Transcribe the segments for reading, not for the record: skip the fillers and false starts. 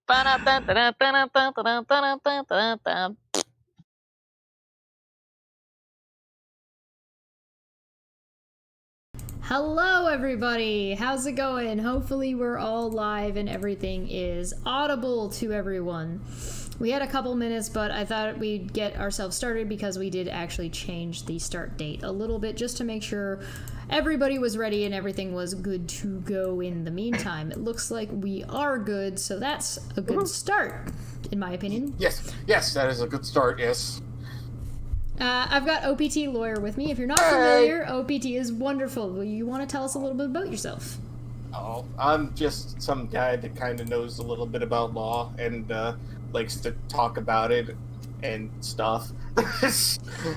Hello everybody, how's it going? Hopefully we're all live and everything is audible to everyone. We had a couple minutes, but I thought we'd get ourselves started because we did actually change the start date a little bit just to make sure everybody was ready and everything was good to go in the meantime. It looks like we are good, so that's a good start, in my opinion. Yes, that is a good start, yes. I've got OPT Lawyer with me. If you're not familiar, OPT is wonderful. You want to tell us a little bit about yourself? Oh, I'm just some guy that kind of knows a little bit about law and likes to talk about it and stuff.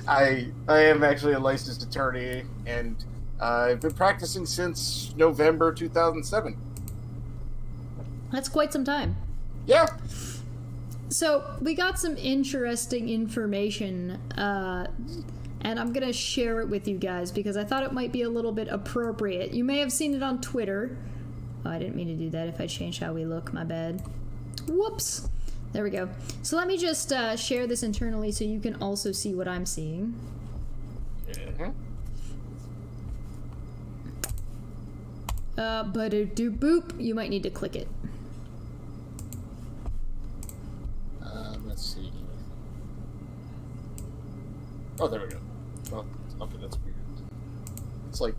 I am actually a licensed attorney, and I've been practicing since November 2007. That's quite some time. Yeah. So, we got some interesting information, and I'm gonna share it with you guys because I thought it might be a little bit appropriate. You may have seen it on Twitter. Oh, I didn't mean to do that. If I changed how we look, my bad. Whoops. There we go. So let me just share this internally so you can also see what I'm seeing. Boop. You might need to click it. Let's see. Oh, there we go. Oh, okay, that's weird. It's like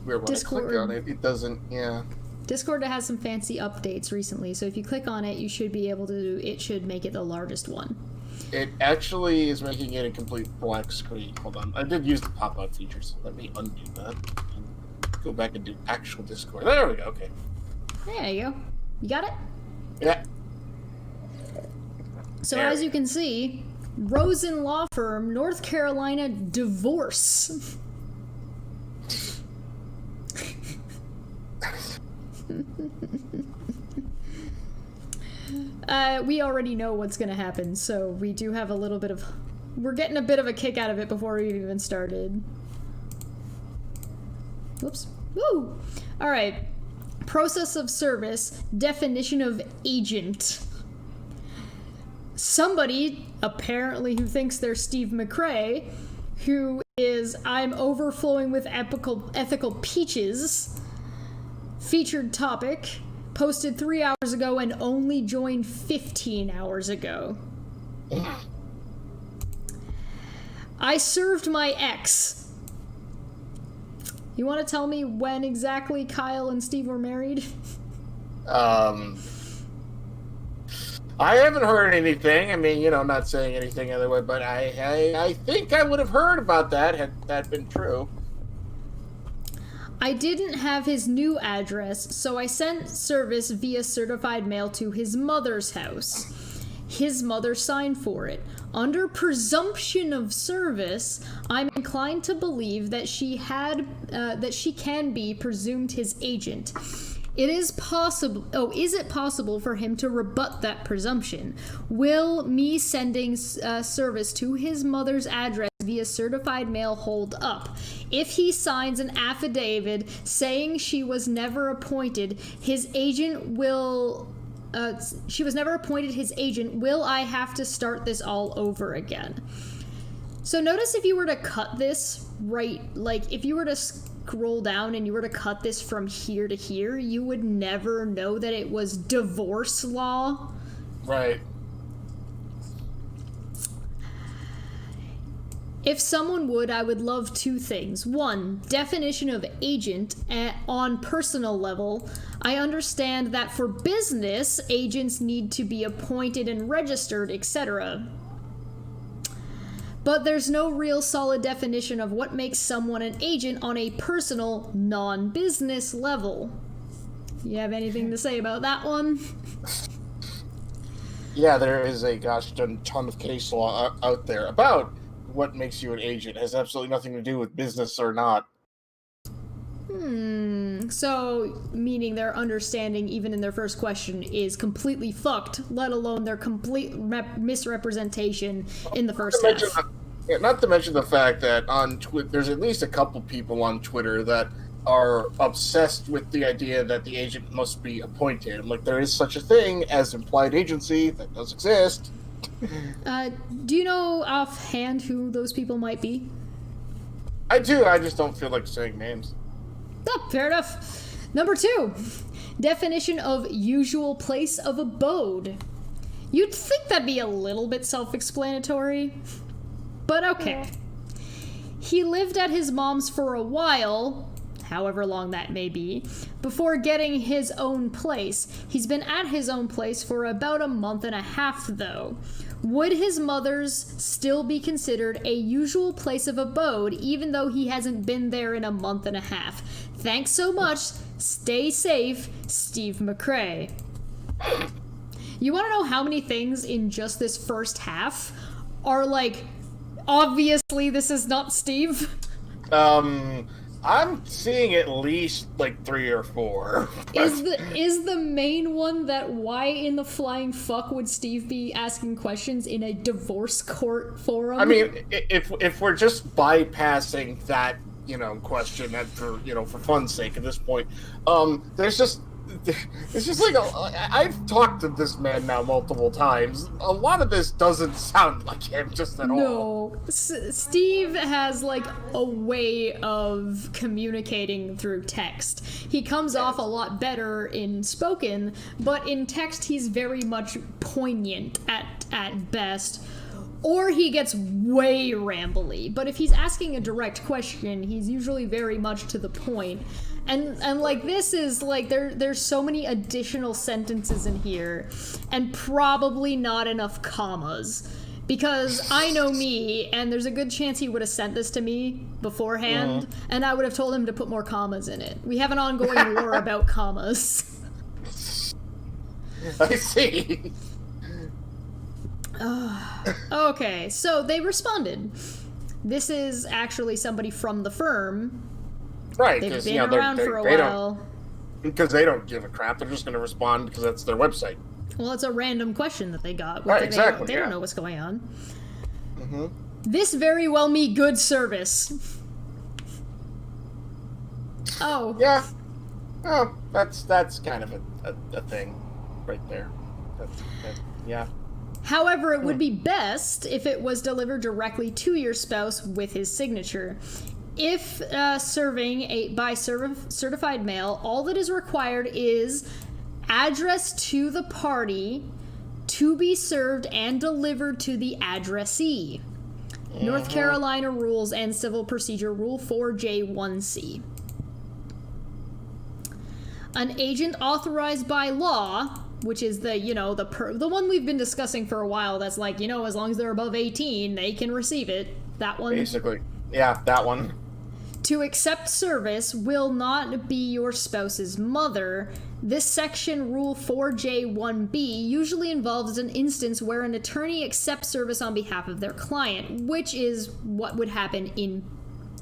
weird when Discord. I click on it, it doesn't. Yeah. Discord has some fancy updates recently, so if you click on it, you should be able to. It should make it the largest one. It actually is making it a complete black screen. Hold on, I did use the pop-up feature, so let me undo that and go back and do actual Discord. There we go. Okay. There you go. You got it? Yeah. So as you can see, Rosen Law Firm, North Carolina divorce. We already know what's gonna happen, so we do have a little bit of... We're getting a bit of a kick out of it before we even started. Whoops. Woo! Alright. Process of service, definition of agent. Somebody, apparently who thinks they're Steve McRae, who is I'm overflowing with ethical peaches, featured topic, posted 3 hours ago and only joined 15 hours ago. I served my ex. You want to tell me when exactly Kyle and Steve were married? I haven't heard anything. I mean, you know, not saying anything other way, but I think I would have heard about that had that been true. I didn't have his new address, so I sent service via certified mail to his mother's house. His mother signed for it. Under presumption of service, I'm inclined to believe that she can be presumed his agent. Is it possible for him to rebut that presumption? Will me sending service to his mother's address via certified mail hold up? If he signs an affidavit saying she was never appointed his agent, will I have to start this all over again? So notice if you were to cut this right, like if you were to scroll down and you were to cut this from here to here, you would never know that it was divorce law. Right. If someone would, I would love two things. One, definition of agent on personal level. I understand that for business, agents need to be appointed and registered, etc. But there's no real solid definition of what makes someone an agent on a personal, non-business level. You have anything to say about that one? Yeah, there is a gosh ton of case law out there about what makes you an agent. It has absolutely nothing to do with business or not. So, meaning their understanding, even in their first question, is completely fucked, let alone their complete misrepresentation in the first half. Not to mention the fact that on Twitter, there's at least a couple people on Twitter that are obsessed with the idea that the agent must be appointed. I'm like, there is such a thing as implied agency that does exist. Do you know offhand who those people might be? I do, I just don't feel like saying names. Oh, fair enough. Number 2, definition of usual place of abode. You'd think that'd be a little bit self-explanatory, but okay. He lived at his mom's for a while, however long that may be, before getting his own place. He's been at his own place for about a month and a half, though. Would his mother's still be considered a usual place of abode, even though he hasn't been there in a month and a half? Thanks so much. Stay safe, Steve McCrae. You want to know how many things in just this first half are like, obviously this is not Steve? I'm seeing at least like 3 or 4. Is the main one that why in the flying fuck would Steve be asking questions in a divorce court forum? I mean, if we're just bypassing that, question that for fun's sake at this point, it's just like I've talked to this man now multiple times. A lot of this doesn't sound like him just at all. No, Steve has like a way of communicating through text. He comes off a lot better in spoken, but in text he's very much poignant at best. Or he gets way rambly. But if he's asking a direct question, he's usually very much to the point. And like this is like there's so many additional sentences in here, and probably not enough commas. Because I know me, and there's a good chance he would have sent this to me beforehand, and I would have told him to put more commas in it. We have an ongoing war about commas. I see. Okay, so they responded. This is actually somebody from the firm. Right, They've been around for a while. Because they don't give a crap. They're just going to respond because that's their website. Well, it's a random question that they got. Right, exactly. They don't know what's going on. Mm-hmm. This very well me good service. Oh. Yeah. Oh, that's kind of a thing right there. Yeah. However, it would be best if it was delivered directly to your spouse with his signature. If serving by certified mail, all that is required is address to the party to be served and delivered to the addressee. North Carolina Rules and Civil Procedure Rule 4J1C. An agent authorized by law, which is the one we've been discussing for a while, that's like, as long as they're above 18, they can receive it. That one. Basically. Yeah, that one. To accept service will not be your spouse's mother. This section, Rule 4J1B, usually involves an instance where an attorney accepts service on behalf of their client, which is what would happen in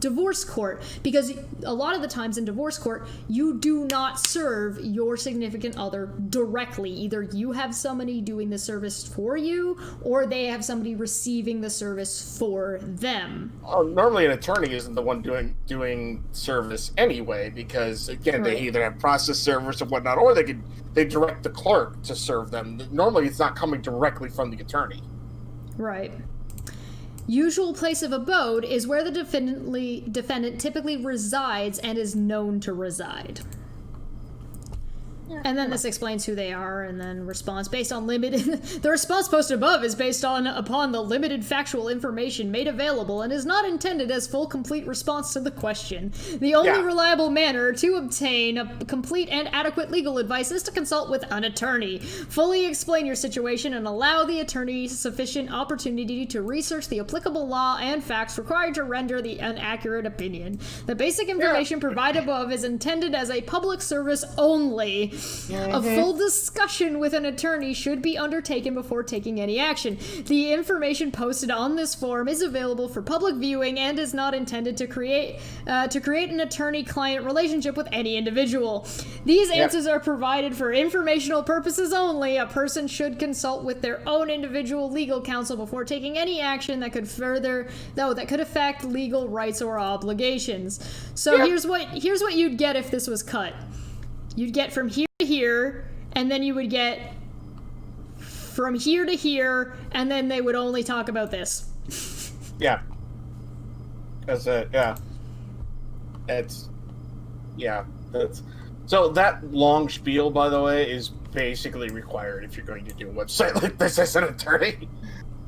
divorce court, because a lot of the times in divorce court you do not serve your significant other directly. Either you have somebody doing the service for you, or they have somebody receiving the service for them. Normally an attorney isn't the one doing service anyway, because again, They either have process servers or whatnot, or they direct the clerk to serve them. Normally it's not coming directly from the attorney. Right. Usual place of abode is where the defendant typically resides and is known to reside. And then this explains who they are, and then response based on limited... The response posted above is based upon the limited factual information made available and is not intended as full, complete response to the question. The only reliable manner to obtain a complete and adequate legal advice is to consult with an attorney. Fully explain your situation and allow the attorney sufficient opportunity to research the applicable law and facts required to render an accurate opinion. The basic information provided above is intended as a public service only. A full discussion with an attorney should be undertaken before taking any action. The information posted on this form is available for public viewing and is not intended to create an attorney-client relationship with any individual. These answers are provided for informational purposes only. A person should consult with their own individual legal counsel before taking any action that could affect legal rights or obligations. So here's what you'd get if this was cut. You'd get from here to here, and then you would get from here to here, and then they would only talk about this. Yeah. That's it, yeah. So that long spiel, by the way, is basically required if you're going to do a website like this as an attorney.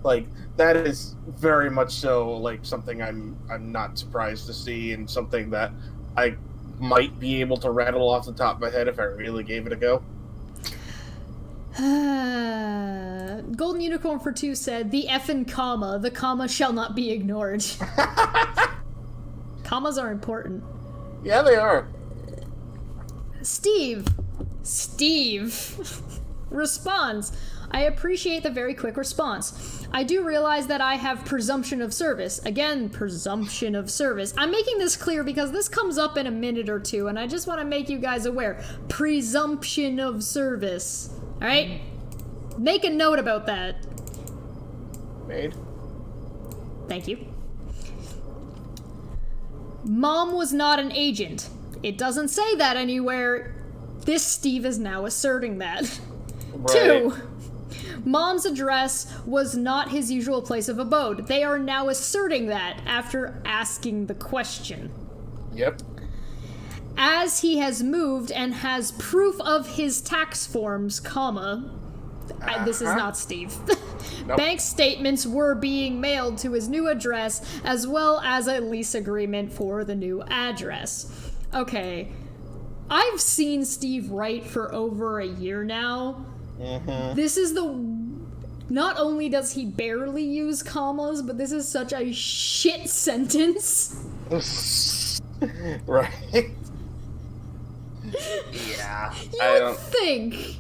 Like, that is very much so, like, something I'm not surprised to see, and something that I might be able to rattle off the top of my head if I really gave it a go. Golden Unicorn for 2 said, the effing comma. The comma shall not be ignored. Commas are important. Yeah, they are. Steve responds, I appreciate the very quick response. I do realize that I have presumption of service. Again, presumption of service. I'm making this clear because this comes up in a minute or two, and I just want to make you guys aware. Presumption of service. Alright? Make a note about that. Made. Thank you. Mom was not an agent. It doesn't say that anywhere. This Steve is now asserting that. Right. 2. Mom's address was not his usual place of abode. They are now asserting that after asking the question. Yep. As he has moved and has proof of his tax forms, comma, this is not Steve. Nope. Bank statements were being mailed to his new address, as well as a lease agreement for the new address. Okay, I've seen Steve write for over a year now. This is not only does he barely use commas, but this is such a shit sentence. Right. Yeah.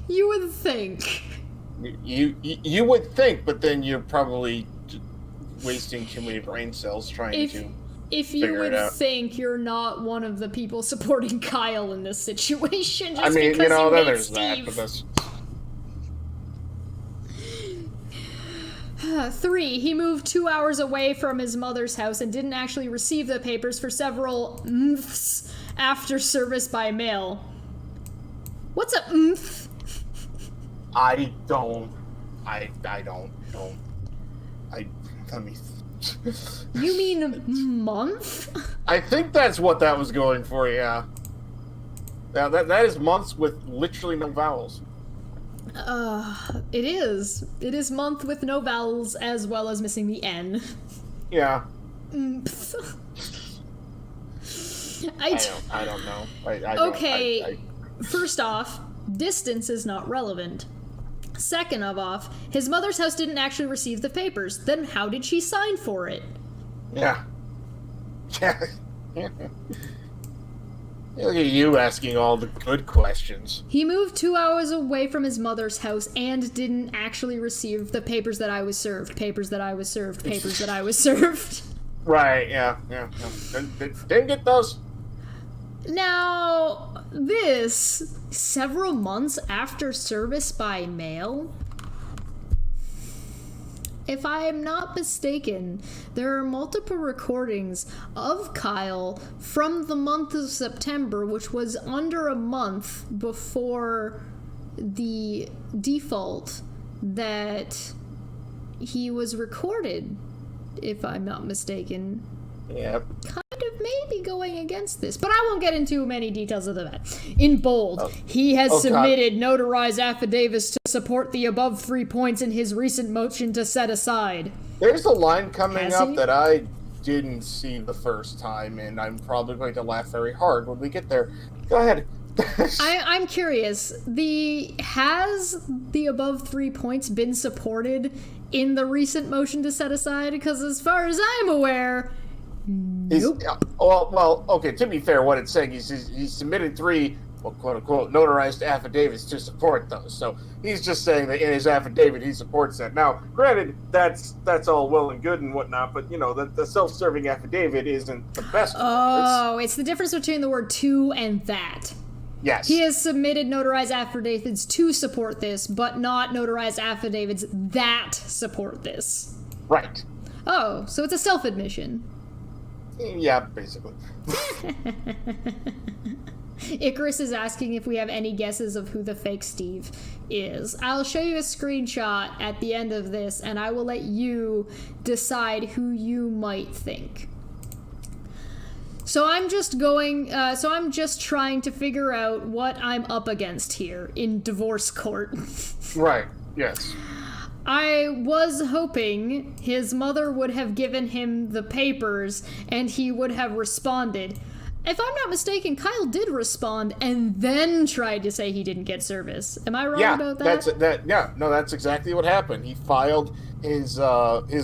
You would think. You would think, but then you're probably wasting too many brain cells trying to. If you would think, you're not one of the people supporting Kyle in this situation. Just I mean, because then there's Steve. that, but that's. 3. He moved 2 hours away from his mother's house and didn't actually receive the papers for several months after service by mail. What's a month? I don't. Let me. You mean month? I think that's what that was going for. Yeah. Now that is months with literally no vowels. It is. It is month with no vowels as well as missing the N. Yeah. I don't know. Okay. First off, distance is not relevant. Second of off, his mother's house didn't actually receive the papers. Then how did she sign for it? Yeah. Look at you asking all the good questions. He moved 2 hours away from his mother's house and didn't actually receive the papers that I was served. Papers that I was served. Papers that I was served. Right, yeah. Didn't get those. Now, this, several months after service by mail? If I am not mistaken, there are multiple recordings of Kyle from the month of September, which was under a month before the default that he was recorded, if I'm not mistaken. Yep. Kind of maybe going against this, but I won't get into many details of that. In bold, he has submitted notarized affidavits to support the above 3 points in his recent motion to set aside. There's a line coming up that I didn't see the first time, and I'm probably going to laugh very hard when we get there. Go ahead. I'm curious. Has the above 3 points been supported in the recent motion to set aside? Because as far as I'm aware, nope. Well, okay, to be fair, what it's saying is he submitted 3 well, quote-unquote, notarized affidavits to support those. So he's just saying that in his affidavit he supports that. Now, granted, that's all well and good and whatnot, but, the self-serving affidavit isn't the best. Oh, it's the difference between the word to and that. Yes. He has submitted notarized affidavits to support this, but not notarized affidavits that support this. Right. Oh, so it's a self-admission. Yeah, basically. Icarus is asking if we have any guesses of who the fake Steve is. I'll show you a screenshot at the end of this, and I will let you decide who you might think. So I'm just trying to figure out what I'm up against here in divorce court. Right, yes. I was hoping his mother would have given him the papers and he would have responded. If I'm not mistaken, Kyle did respond and then tried to say he didn't get service. Am I wrong about that? That's exactly what happened. He filed his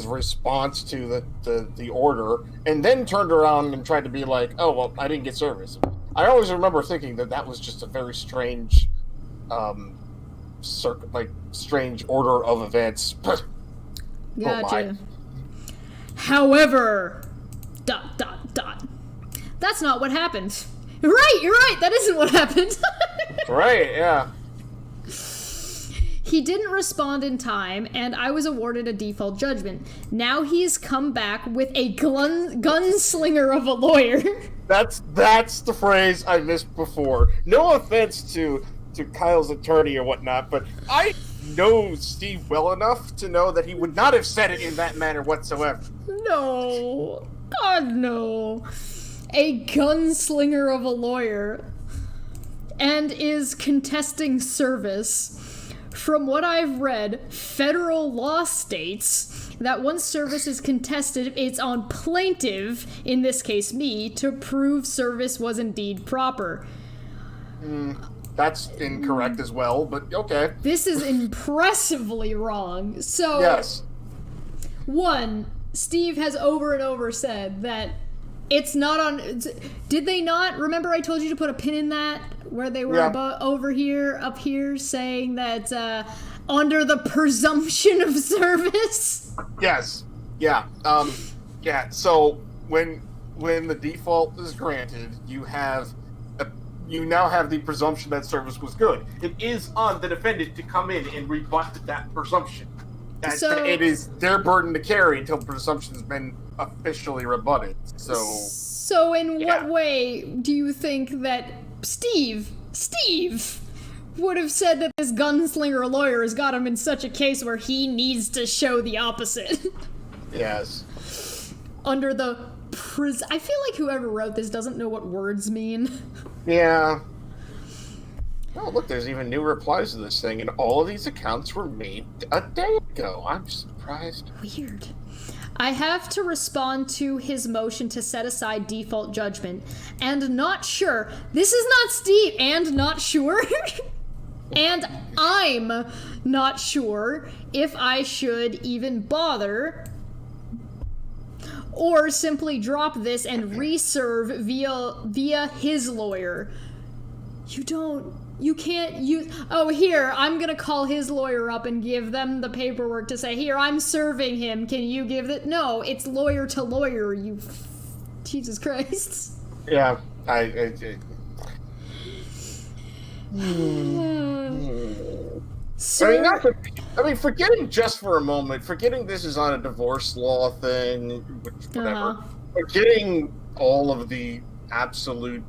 response to the order and then turned around and tried to be like, oh, well, I didn't get service. I always remember thinking that was just a very strange strange order of events. Gotcha. However, ... That's not what happened. Right, you're right. That isn't what happened. Right, yeah. He didn't respond in time, and I was awarded a default judgment. Now he's come back with a gunslinger of a lawyer. That's the phrase I missed before. No offense to Kyle's attorney or whatnot, but I know Steve well enough to know that he would not have said it in that manner whatsoever. No. God, no. A gunslinger of a lawyer and is contesting service. From what I've read, federal law states that once service is contested, it's on plaintiff, in this case me, to prove service was indeed proper. That's incorrect as well, but okay. This is impressively wrong. So, yes. One, Steve has over and over said that it's not on... Did they not? Remember I told you to put a pin in that? Where they were up here, saying that under the presumption of service? Yes. Yeah. So when the default is granted, you now have the presumption that service was good. It is on the defendant to come in and rebut that presumption. It is their burden to carry until the presumption's been officially rebutted. So in what way do you think that Steve would have said that this gunslinger lawyer has got him in such a case where he needs to show the opposite? Yes. Under the I feel like whoever wrote this doesn't know what words mean. Yeah. Oh, look, there's even new replies to this thing, and all of these accounts were made a day ago. I'm surprised. Weird. I have to respond to his motion to set aside default judgment, and not sure. This is not Steve, and not sure. And I'm not sure if I should even bother, or simply drop this and reserve via his lawyer. You can't use... Oh, here, I'm gonna call his lawyer up and give them the paperwork to say, here, I'm serving him, can you give it? No, it's lawyer to lawyer, Jesus Christ. Yeah, forgetting just for a moment, forgetting this is on a divorce law thing, whatever, forgetting all of the absolute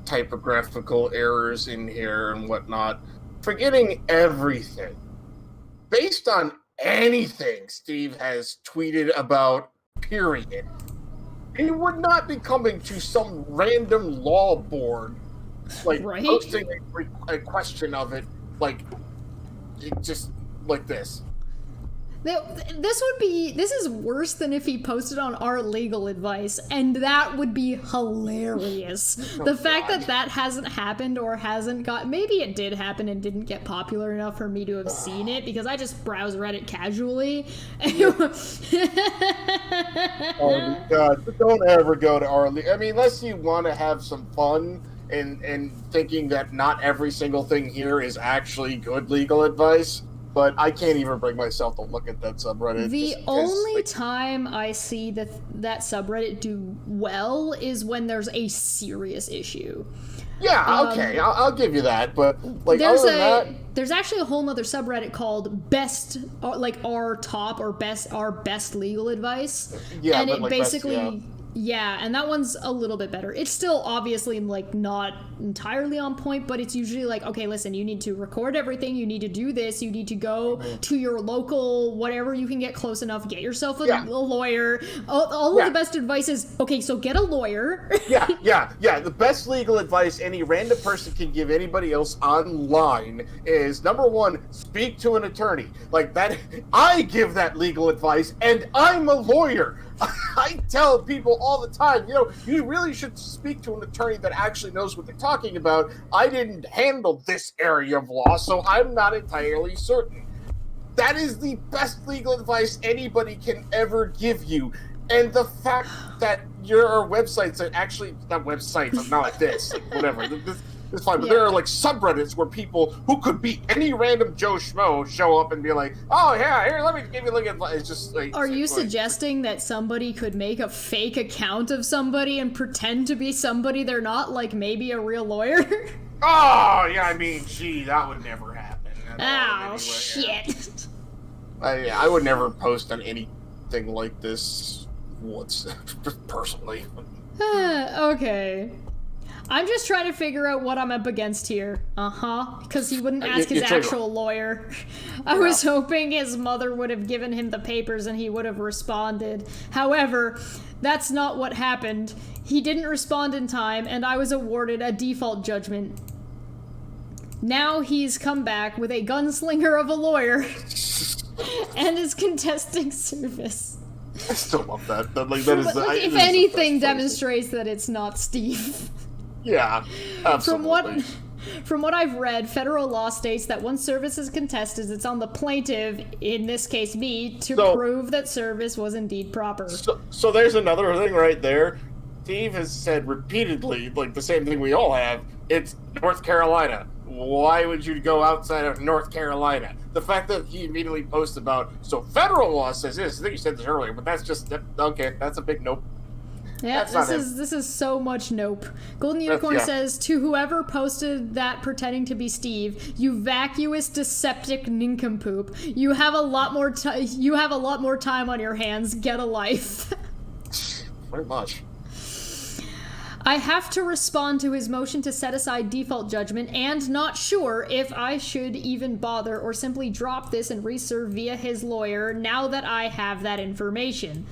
typographical errors in here and whatnot, forgetting everything, based on anything Steve has tweeted about, period, he would not be coming to some random law board, posting a question of it, just like this. This is worse than if he posted on our legal advice, and that would be hilarious. The fact that hasn't happened or hasn't maybe it did happen and didn't get popular enough for me to have seen it, because I just browse Reddit casually. Oh my God, don't ever go to our legal. I mean, unless you want to have some fun and thinking that not every single thing here is actually good legal advice. But I can't even bring myself to look at that subreddit. The only time I see that subreddit do well is when there's a serious issue. Yeah, okay, I'll give you that, but like there's actually a whole nother subreddit called best, like our best legal advice. Yeah, and but it like basically and that one's a little bit better. It's still obviously like not entirely on point, but it's usually like, okay, listen, you need to record everything, you need to do this, you need to go to your local whatever you can get close enough, get yourself a lawyer. All of the best advice is, okay, so get a lawyer. yeah. The best legal advice any random person can give anybody else online is, number one, speak to an attorney. Like that, I give that legal advice, and I'm a lawyer. I tell people all the time, you really should speak to an attorney that actually knows what they're talking about. I didn't handle this area of law, so I'm not entirely certain. That is the best legal advice anybody can ever give you. And the fact that there are websites that actually, not websites, not like this, like whatever, it's fine, but there are like subreddits where people who could be any random Joe Schmo show up and be like, oh yeah, here, let me give you a look at, it's just like... Are you suggesting that somebody could make a fake account of somebody and pretend to be somebody they're not, like maybe a real lawyer? Oh, yeah, I mean, gee, that would never happen. Oh, shit. I would never post on anything like this personally. Okay. I'm just trying to figure out what I'm up against here. Because he wouldn't ask his actual lawyer. I was hoping his mother would have given him the papers and he would have responded. However, that's not what happened. He didn't respond in time, and I was awarded a default judgment. Now he's come back with a gunslinger of a lawyer and is contesting service. I still love that. If anything demonstrates that it's not Steve. Yeah, absolutely. From what I've read, federal law states that once service is contested, it's on the plaintiff, in this case me, to prove that service was indeed proper. So there's another thing right there. Steve has said repeatedly, like the same thing we all have, it's North Carolina. Why would you go outside of North Carolina? The fact that he immediately posts about, so federal law says this, I think you said this earlier, but that's just, okay, that's a big nope. Yeah, this is so much nope. Golden Unicorn says, to whoever posted that pretending to be Steve, you vacuous, deceptic nincompoop. You have a lot more time on your hands. Get a life. Very much. I have to respond to his motion to set aside default judgment, and not sure if I should even bother or simply drop this and reserve via his lawyer now that I have that information.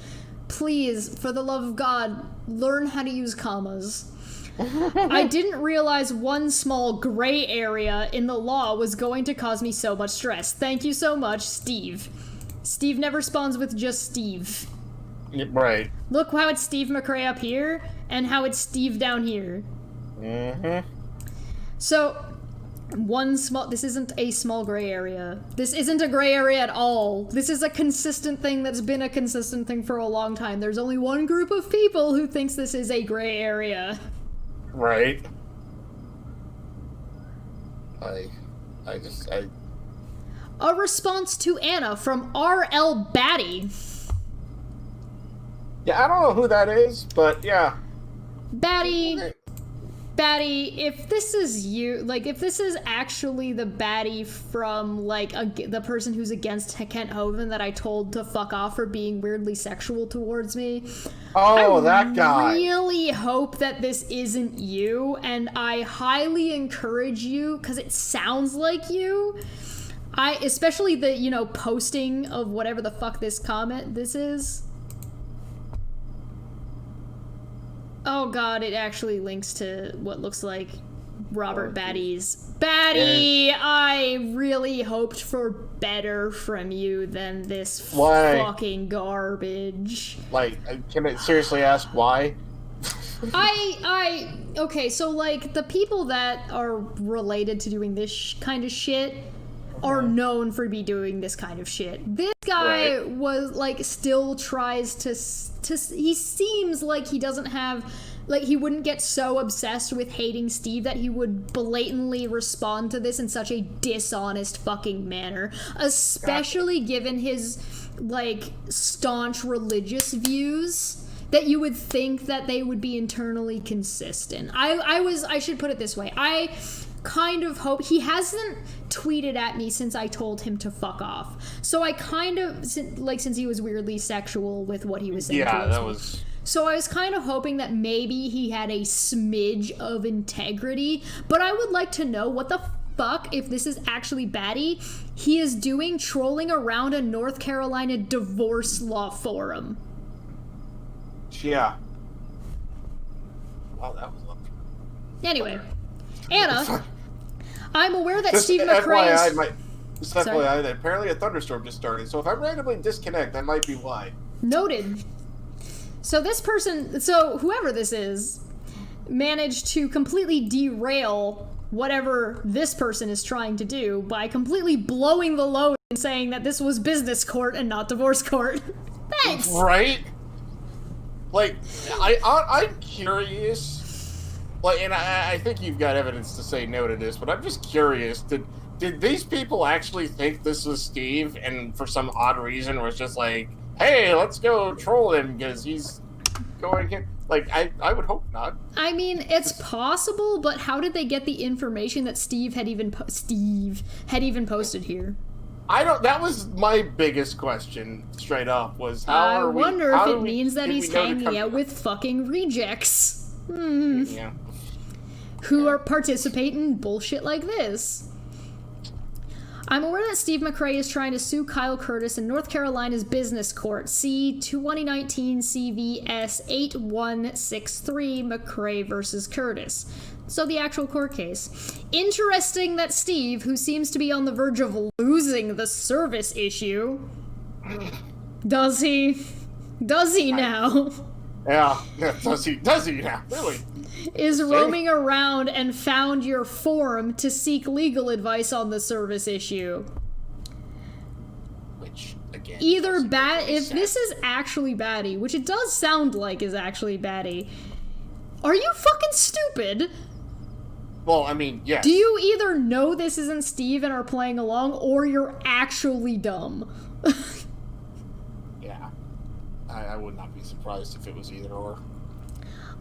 Please, for the love of God, learn how to use commas. I didn't realize one small gray area in the law was going to cause me so much stress. Thank you so much, Steve. Steve never responds with just Steve. Right. Look how it's Steve McRae up here, and how it's Steve down here. Mm-hmm. So, this isn't a small gray area. This isn't a gray area at all. This is a consistent thing that's been a consistent thing for a long time. There's only one group of people who thinks this is a gray area. Right. A response to Anna from R.L. Batty. Yeah, I don't know who that is, but yeah. Batty, if this is you, like, if this is actually the Batty from, like, the person who's against Kent Hovind that I told to fuck off for being weirdly sexual towards me. Oh, that guy. I really hope that this isn't you, and I highly encourage you, because it sounds like you. Especially the, posting of whatever the fuck this is. Oh god, it actually links to what looks like Robert Batty's. Batty, I really hoped for better from you than this fucking garbage. Like, can I seriously ask why? Okay, so, like, the people that are related to doing this kind of shit are known for doing this kind of shit. This guy was, like, still tries to he seems like he doesn't have like, he wouldn't get so obsessed with hating Steve that he would blatantly respond to this in such a dishonest fucking manner, especially given his, like, staunch religious views, that you would think that they would be internally consistent. I should put it this way. I kind of hope he hasn't tweeted at me since I told him to fuck off. So I kind of, like, since he was weirdly sexual with what he was saying. Yeah, that was... So I was kind of hoping that maybe he had a smidge of integrity, but I would like to know what the fuck, if this is actually Batty, he is doing trolling around a North Carolina divorce law forum. Yeah. Wow, that was lovely. Anyway, Anna, I'm aware that Just Steve McRae is... Just FYI, that apparently a thunderstorm just started, so if I randomly disconnect, that might be why. Noted. So this person, so whoever this is, managed to completely derail whatever this person is trying to do by completely blowing the load and saying that this was business court and not divorce court. Thanks! Right? Like, I'm curious, like, and I think you've got evidence to say no to this, but I'm just curious, did these people actually think this was Steve, and for some odd reason was just like, hey, let's go troll him because he's going here? Like, I would hope not. I mean, it's possible, but how did they get the information that Steve had even posted here? That was my biggest question, straight up, was I wonder if it means that he's hanging out with fucking rejects. Yeah. Who are participate in bullshit like this. I'm aware that Steve McRae is trying to sue Kyle Curtis in North Carolina's business court. See 2019 CVS 8163 McRae versus Curtis. So the actual court case. Interesting that Steve, who seems to be on the verge of losing the service issue, does he now? Yeah, does he now? Really? Is roaming around and found your forum to seek legal advice on the service issue. Which, again... If this is actually Batty, which it does sound like is actually Batty, are you fucking stupid? Well, I mean, yes. Do you either know this isn't Steve and are playing along, or you're actually dumb? Yeah. I would not be surprised if it was either or.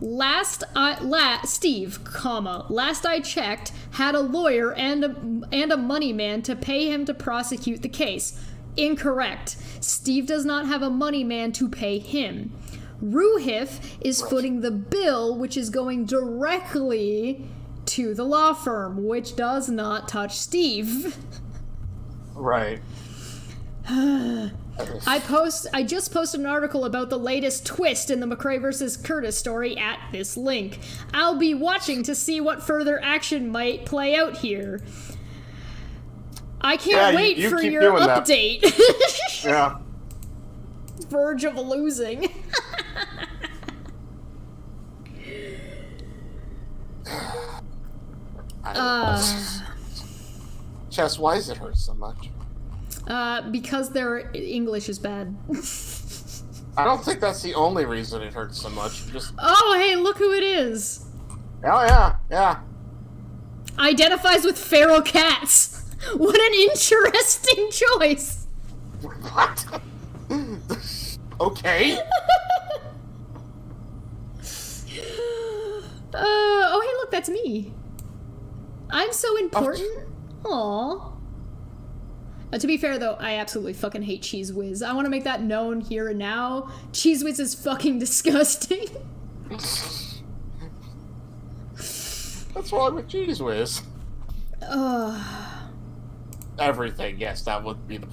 Steve, last I checked, had a lawyer and a money man to pay him to prosecute the case. Incorrect. Steve does not have a money man to pay him. Ruhif is footing the bill, which is going directly to the law firm, which does not touch Steve. Right. I just posted an article about the latest twist in the McRae versus Curtis story at this link. I'll be watching to see what further action might play out here. I can't wait for your update. Yeah. Verge of losing. Chess, why does it hurt so much? Because their English is bad. I don't think that's the only reason it hurts so much. Oh, hey, look who it is. Oh, yeah. Identifies with feral cats. What an interesting choice. What? Okay. Oh, hey, look, that's me. I'm so important. Aww. To be fair, though, I absolutely fucking hate Cheese Whiz. I want to make that known here and now. Cheese Whiz is fucking disgusting. What's wrong with Cheese Whiz? Everything. Yes, that would be the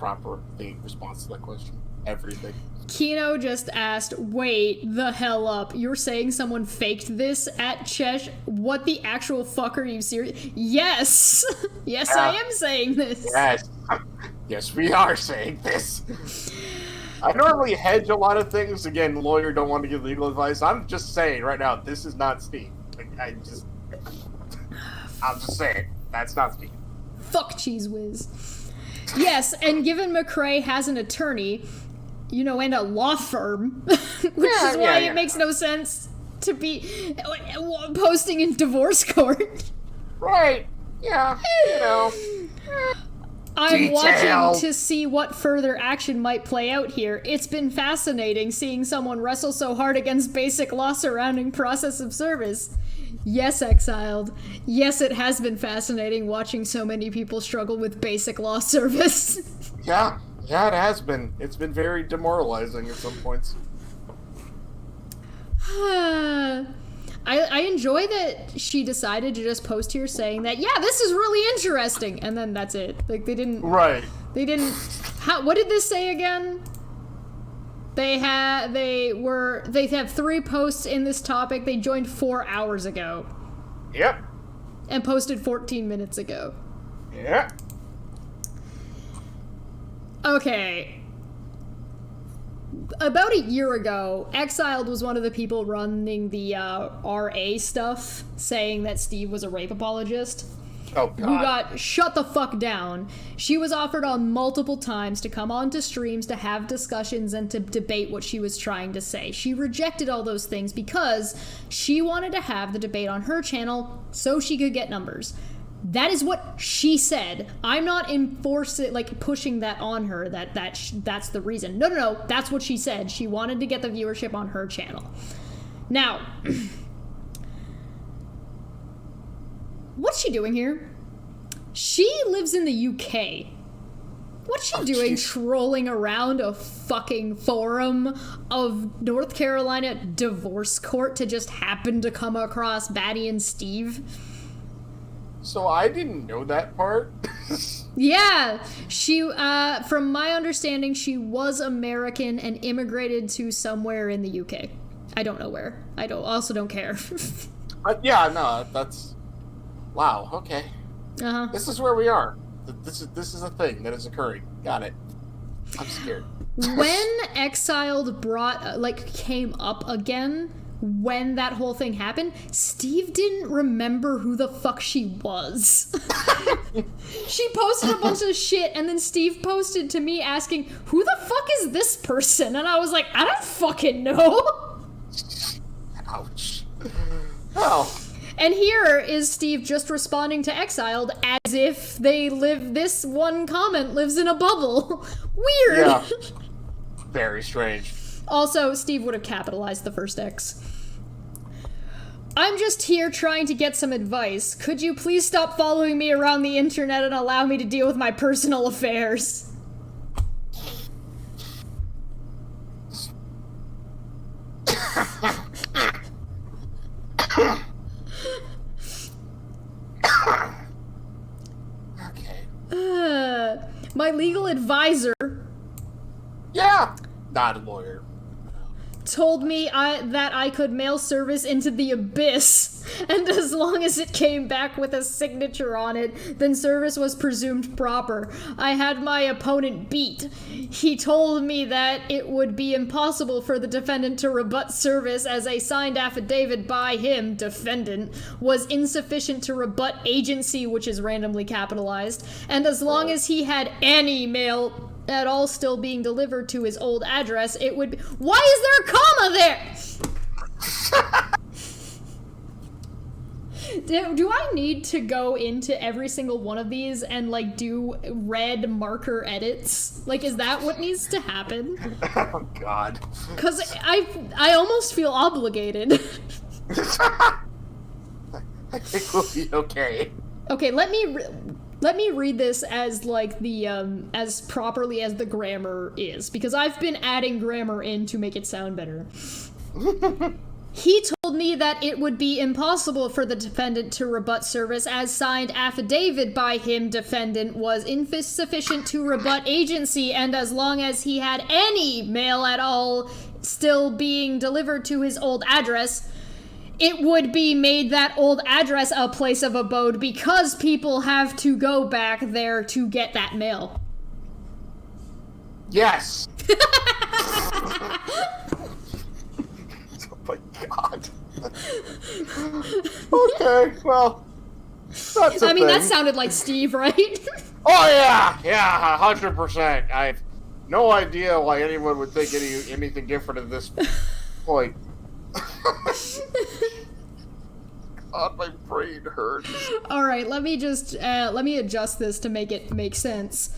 response to that question. Everything. Kino just asked, wait the hell up. You're saying someone faked this at Chesh? What the actual fuck are you serious? Yes! Yes, I am saying this. Yes. Yes, we are saying this. I normally hedge a lot of things. Again, lawyer don't want to give legal advice. I'm just saying right now, this is not Steve. Like, I'm just saying, that's not Steve. Fuck Cheese Whiz. Yes, and given McRae has an attorney, and a law firm, which is why it makes no sense to be posting in divorce court. Right. Yeah. You know. I'm watching to see what further action might play out here. It's been fascinating seeing someone wrestle so hard against basic law surrounding process of service. Yes, Exiled. Yes, it has been fascinating watching so many people struggle with basic law service. Yeah, it has been. It's been very demoralizing at some points. I enjoy that she decided to just post here saying that, yeah, this is really interesting, and then that's it. Like, they didn't... Right. They didn't... what did this say again? They have 3 posts in this topic. They joined 4 hours ago. Yep. And posted 14 minutes ago. Yeah. Okay. About a year ago, Exiled was one of the people running the RA stuff, saying that Steve was a rape apologist. Oh, God. Who got shut the fuck down. She was offered on multiple times to come onto streams to have discussions and to debate what she was trying to say. She rejected all those things because she wanted to have the debate on her channel so she could get numbers. That is what she said. I'm not pushing that on her, that's the reason. No, that's what she said. She wanted to get the viewership on her channel. Now, what's she doing here? She lives in the UK. What's she doing trolling around a fucking forum of North Carolina divorce court to just happen to come across Batty and Steve? So I didn't know that part. Yeah, she, from my understanding, she was American and immigrated to somewhere in the UK. I don't know where. Also don't care. Yeah, no, that's... Wow, okay. Uh-huh. This is where we are. This is a thing that is occurring. Got it. I'm scared. When Exiled came up again, when that whole thing happened, Steve didn't remember who the fuck she was. She posted a bunch of shit, and then Steve posted to me asking, who the fuck is this person? And I was like, I don't fucking know. Ouch. Oh. And here is Steve just responding to Exiled as if this one comment lives in a bubble. Weird. Yeah. Very strange. Also, Steve would have capitalized the first X. I'm just here trying to get some advice. Could you please stop following me around the internet and allow me to deal with my personal affairs? Okay. My legal advisor... Yeah! Not a lawyer. Told me that I could mail service into the abyss, and as long as it came back with a signature on it, then service was presumed proper. I had my opponent beat. He told me that it would be impossible for the defendant to rebut service as a signed affidavit by him, defendant, was insufficient to rebut agency, which is randomly capitalized, and as long as he had any mail at all still being delivered to his old address, it would be... Why is there a comma there? Do I need to go into every single one of these and, do red marker edits? Is that what needs to happen? Oh, God. Because I almost feel obligated. I think we'll be okay. Okay, let me read this as as properly as the grammar is, because I've been adding grammar in to make it sound better. He told me that it would be impossible for the defendant to rebut service as signed affidavit by him, defendant, was insufficient to rebut agency, and as long as he had any mail at all still being delivered to his old address, it would be made that old address a place of abode because people have to go back there to get that mail. Yes! Oh my God. Okay, well, that's a thing. That sounded like Steve, right? Oh yeah, 100%. I have no idea why anyone would think anything different at this point. God, my brain hurts. All right, let me adjust this to make it make sense.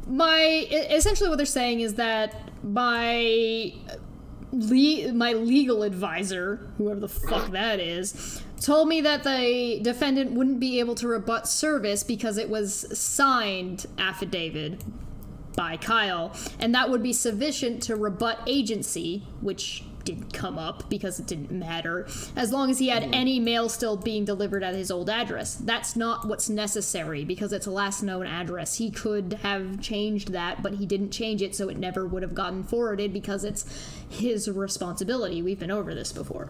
Essentially what they're saying is that my legal advisor, whoever the fuck that is, told me that the defendant wouldn't be able to rebut service because it was signed affidavit by Kyle, and that would be sufficient to rebut agency, which didn't come up because it didn't matter, as long as he had any mail still being delivered at his old address. That's not what's necessary because it's a last known address. He could have changed that, but he didn't change it, so it never would have gotten forwarded because it's his responsibility. We've been over this before.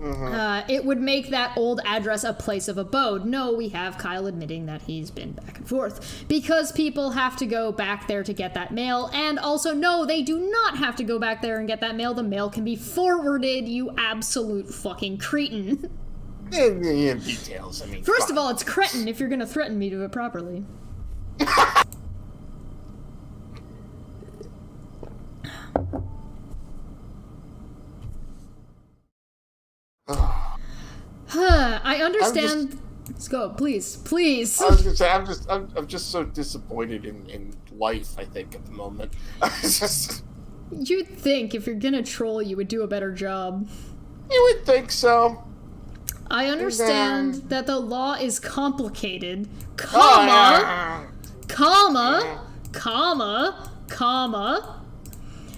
It would make that old address a place of abode. No, we have Kyle admitting that he's been back and forth because people have to go back there to get that mail, and also no, they do not have to go back there and get that mail. The mail can be forwarded, you absolute fucking cretin. In details, I mean. First of all, it's cretin if you're gonna threaten me to do it properly. I understand. Let's go, please. I was gonna say, I'm just so disappointed in life. I think at the moment. You'd think if you're gonna troll, you would do a better job. You would think so. I understand that the law is complicated, comma.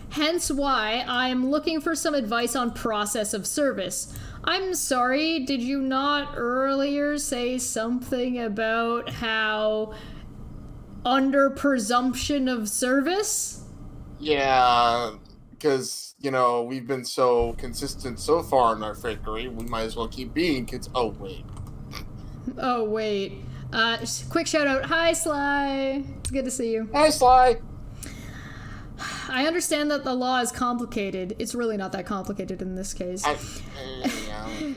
Hence why I am looking for some advice on process of service. I'm sorry, did you not earlier say something about how under presumption of service? Yeah, because, we've been so consistent so far in our fakery, we might as well keep being kids. Oh, wait. Quick shout out. Hi, Sly. It's good to see you. Hi, Sly. I understand that the law is complicated. It's really not that complicated in this case.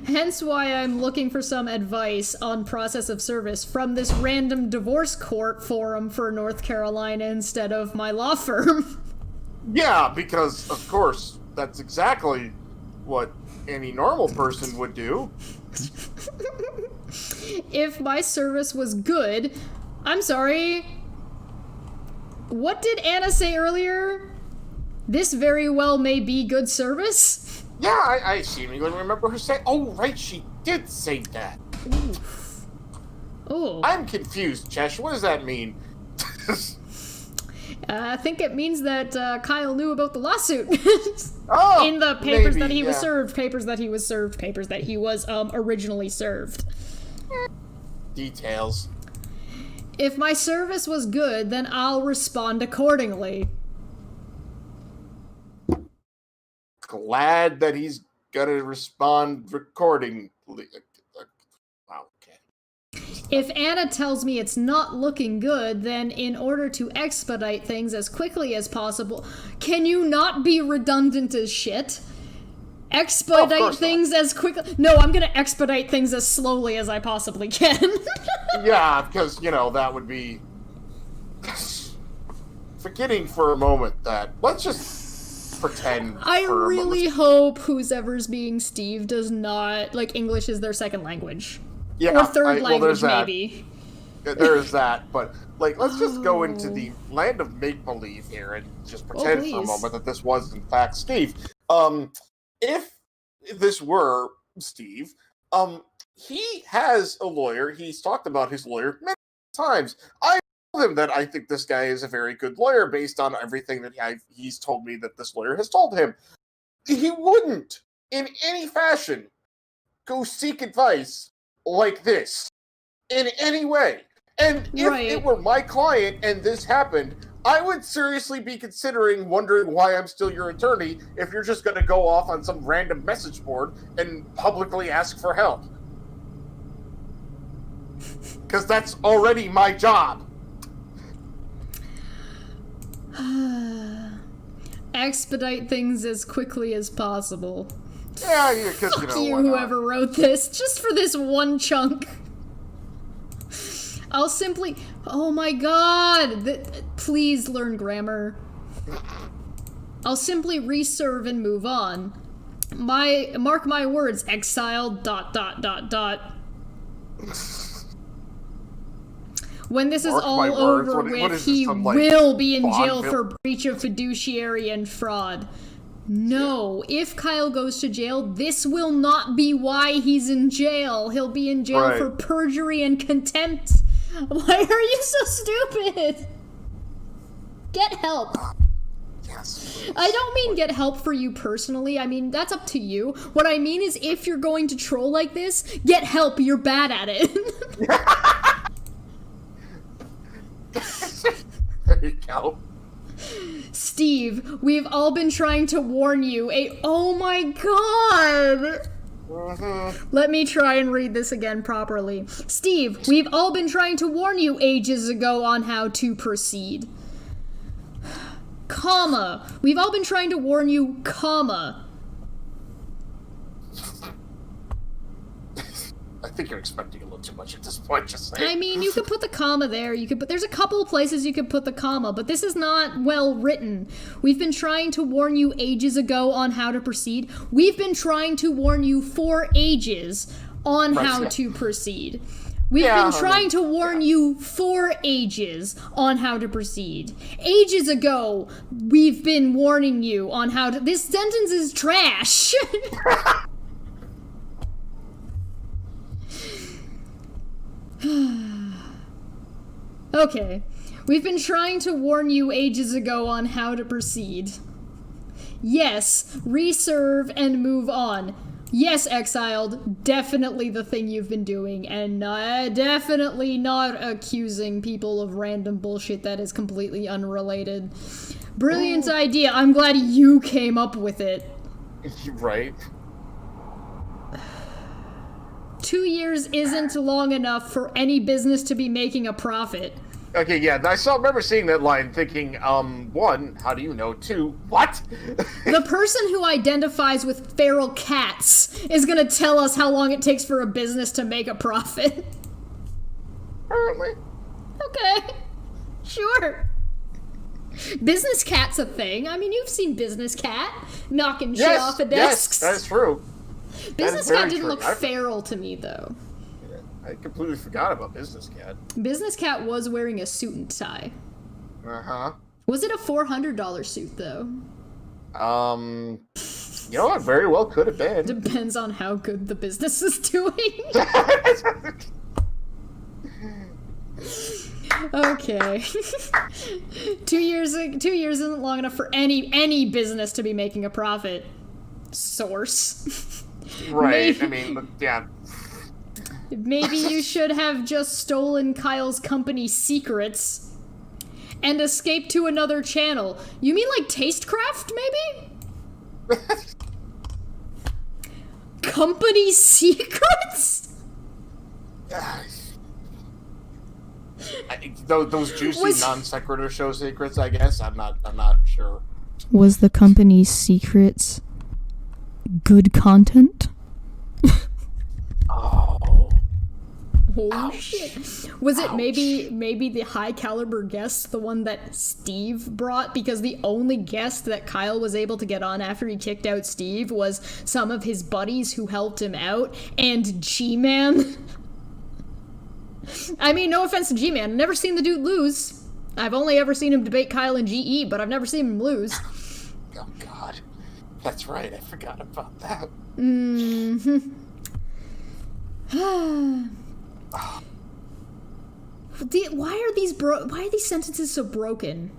Hence why I'm looking for some advice on process of service from this random divorce court forum for North Carolina instead of my law firm. Yeah, because, of course, that's exactly what any normal person would do. If my service was good... I'm sorry... What did Anna say earlier? This very well may be good service? Yeah, I seemingly remember her saying... Oh, right, she did say that. Oof. Oh. I'm confused, Chesh. What does that mean? I think it means that Kyle knew about the lawsuit. In the papers that he was served, papers that he was originally served. Details. If my service was good, then I'll respond accordingly. Glad that he's gonna respond accordingly. Wow, okay. If Anna tells me it's not looking good, then in order to expedite things as quickly as possible... Can you not be redundant as shit? Expedite things as quickly... No, I'm gonna expedite things as slowly as I possibly can. Yeah, because, that would be... Forgetting for a moment that... Let's just pretend I really hope whoever's being Steve does not... English is their second language. Yeah, or third language, that. maybe. There is that, but, let's just go into the land of make-believe here and just pretend for a moment that this was, in fact, Steve. If this were Steve, he has a lawyer. He's talked about his lawyer many times. I told him that I think this guy is a very good lawyer based on everything that he's told me that this lawyer has told him. He wouldn't, in any fashion, go seek advice like this in any way. And if it were my client and this happened, I would seriously be wondering why I'm still your attorney if you're just going to go off on some random message board and publicly ask for help. Because that's already my job. Expedite things as quickly as possible. Yeah, because, Fuck you, whoever wrote this, just for this one chunk. I'll simply... Oh my god! Please learn grammar. I'll simply reserve and move on. Mark my words, exiled, ... When this is all over with, he will be in jail for breach of fiduciary and fraud. No, if Kyle goes to jail, this will not be why he's in jail. He'll be in jail for perjury and contempt. Why are you so stupid? Get help. Yes. I don't mean get help for you personally. I mean, that's up to you. What I mean is, if you're going to troll like this, get help. You're bad at it. There you go. Steve, we've all been trying to warn you. Oh my god! Let me try and read this again properly. Steve, we've all been trying to warn you ages ago on how to proceed. Comma. We've all been trying to warn you, comma. I think you're expecting a little too much at this point, just saying. I mean, you could put the comma there. There's a couple of places you could put the comma, but this is not well written. We've been trying to warn you ages ago on how to proceed. We've been trying to warn you for ages on how to proceed. We've been trying to warn you for ages on how to proceed. Ages ago, we've been warning you on how to... This sentence is trash! Okay. We've been trying to warn you ages ago on how to proceed. Yes, reserve and move on. Yes, exiled, definitely the thing you've been doing, and definitely not accusing people of random bullshit that is completely unrelated. Brilliant idea. I'm glad you came up with it. Right. 2 years isn't long enough for any business to be making a profit. Okay, yeah, I remember seeing that line thinking, one, how do you know? Two, what? The person who identifies with feral cats is gonna tell us how long it takes for a business to make a profit. Apparently. Okay. Sure. Business cat's a thing. I mean, you've seen Business Cat knocking shit off of desks. Yes, that's true. Business Cat didn't look feral to me, though. I completely forgot about Business Cat. Business Cat was wearing a suit and tie. Uh-huh. Was it a $400 suit, though? You know what? Very well could have been. Depends on how good the business is doing. Okay. 2 years isn't long enough for any business to be making a profit. Source. Right. I mean, yeah. Maybe you should have just stolen Kyle's company's secrets and escaped to another channel. You mean like Tastecraft, maybe? Company secrets? Those juicy non-sequitur show secrets, I guess. I'm not sure. Was the company's secrets good content? Oh shit. Was it maybe the high caliber guest, the one that Steve brought? Because the only guest that Kyle was able to get on after he kicked out Steve was some of his buddies who helped him out, and G-Man. I mean, no offense to G-Man, I've never seen the dude lose. I've only ever seen him debate Kyle and GE, but I've never seen him lose. Oh god. That's right, I forgot about that. Mm-hmm. Why are these sentences so broken?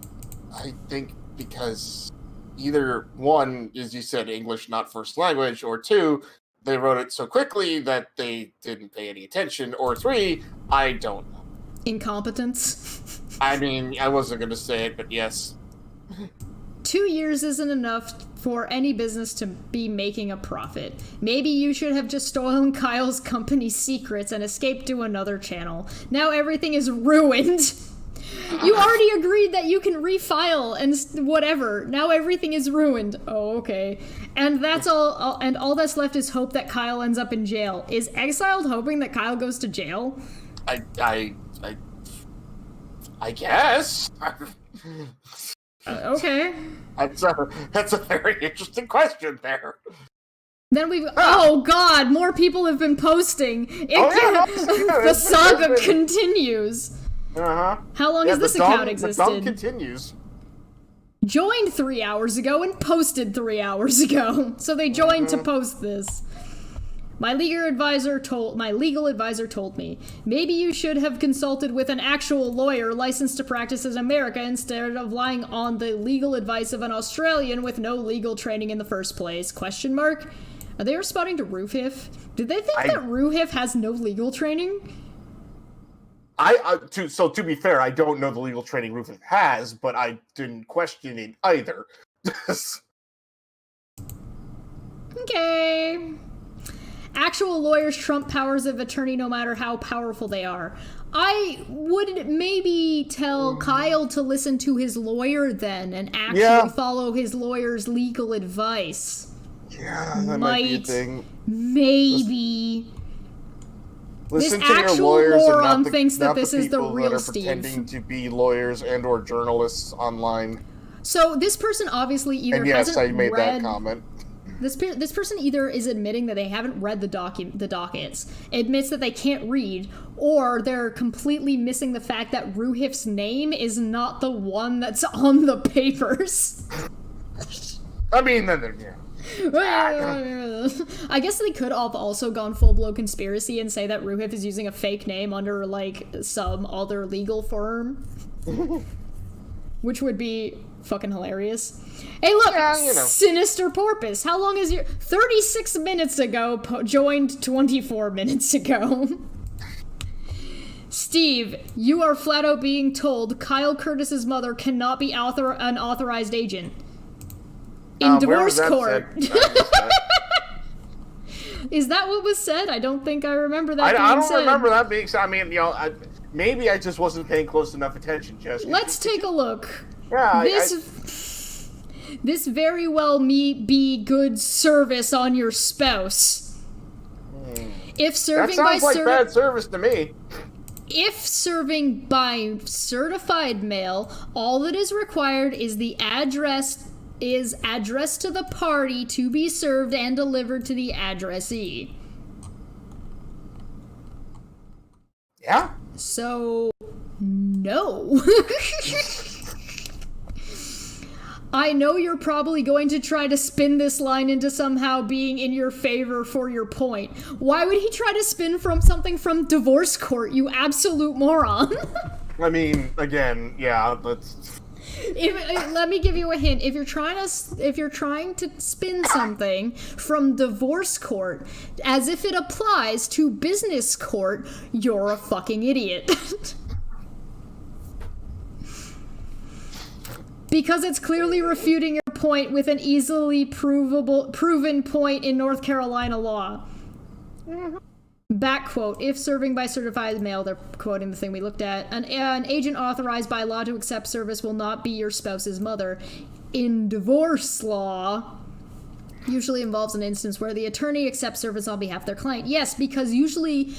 I think because either one, as you said, English not first language, or two, they wrote it so quickly that they didn't pay any attention, or three, I don't know. Incompetence? I mean, I wasn't going to say it, but yes. 2 years isn't enough for any business to be making a profit. Maybe you should have just stolen Kyle's company's secrets and escaped to another channel. Now everything is ruined. You already agreed that you can refile and whatever. Now everything is ruined. Oh, okay. And that's all. And all that's left is hope that Kyle ends up in jail. Is Exiled hoping that Kyle goes to jail? I guess. Okay. That's a very interesting question there. Then oh god, more people have been posting. The saga continues. How long has this account existed? The dumb continues. Joined 3 hours ago and posted 3 hours ago. So they joined to post this. My legal advisor told me, maybe you should have consulted with an actual lawyer licensed to practice in America instead of relying on the legal advice of an Australian with no legal training in the first place. ? Are they responding to Ruhif? Did they think that Ruhif has no legal training? To be fair, I don't know the legal training Ruhif has, but I didn't question it either. Okay. Actual lawyers trump powers of attorney no matter how powerful they are. I would maybe tell Kyle to listen to his lawyer then and actually follow his lawyer's legal advice. Yeah, that might be a thing. Maybe. Listen this to your actual lawyers moron and thinks that this is the real that are Steve. pretending to be lawyers and or journalists online. So this person obviously either and yes, hasn't I made read... that comment. This person either is admitting that they haven't read the dockets, admits that they can't read, or they're completely missing the fact that Ruhif's name is not the one that's on the papers. I mean, then they're... I guess they could have also gone full-blown conspiracy and say that Ruhif is using a fake name under, like, some other legal firm. Which would be fucking hilarious. Hey, look! Sinister Porpoise! How long is your... 36 minutes ago, joined 24 minutes ago. Steve, you are flat out being told Kyle Curtis's mother cannot be an authorized agent. In divorce court. Is that what was said? I don't think I remember that being said. I don't remember that being said. I mean, maybe I just wasn't paying close enough attention, Jessica. Let's take a look. Yeah, this very well be good service on your spouse. If serving that sounds like bad service to me. If serving by certified mail, all that is required is the address to the party to be served and delivered to the addressee. Yeah? So, no. I know you're probably going to try to spin this line into somehow being in your favor for your point. Why would he try to spin from something from divorce court, you absolute moron? I mean, again, yeah, that's... Let me give you a hint. If you're trying to spin something from divorce court as if it applies to business court, you're a fucking idiot. Because it's clearly refuting your point with an easily proven point in North Carolina law. Back quote, if serving by certified mail, they're quoting the thing we looked at, an agent authorized by law to accept service will not be your spouse's mother. In divorce law, usually involves an instance where the attorney accepts service on behalf of their client. Yes, because usually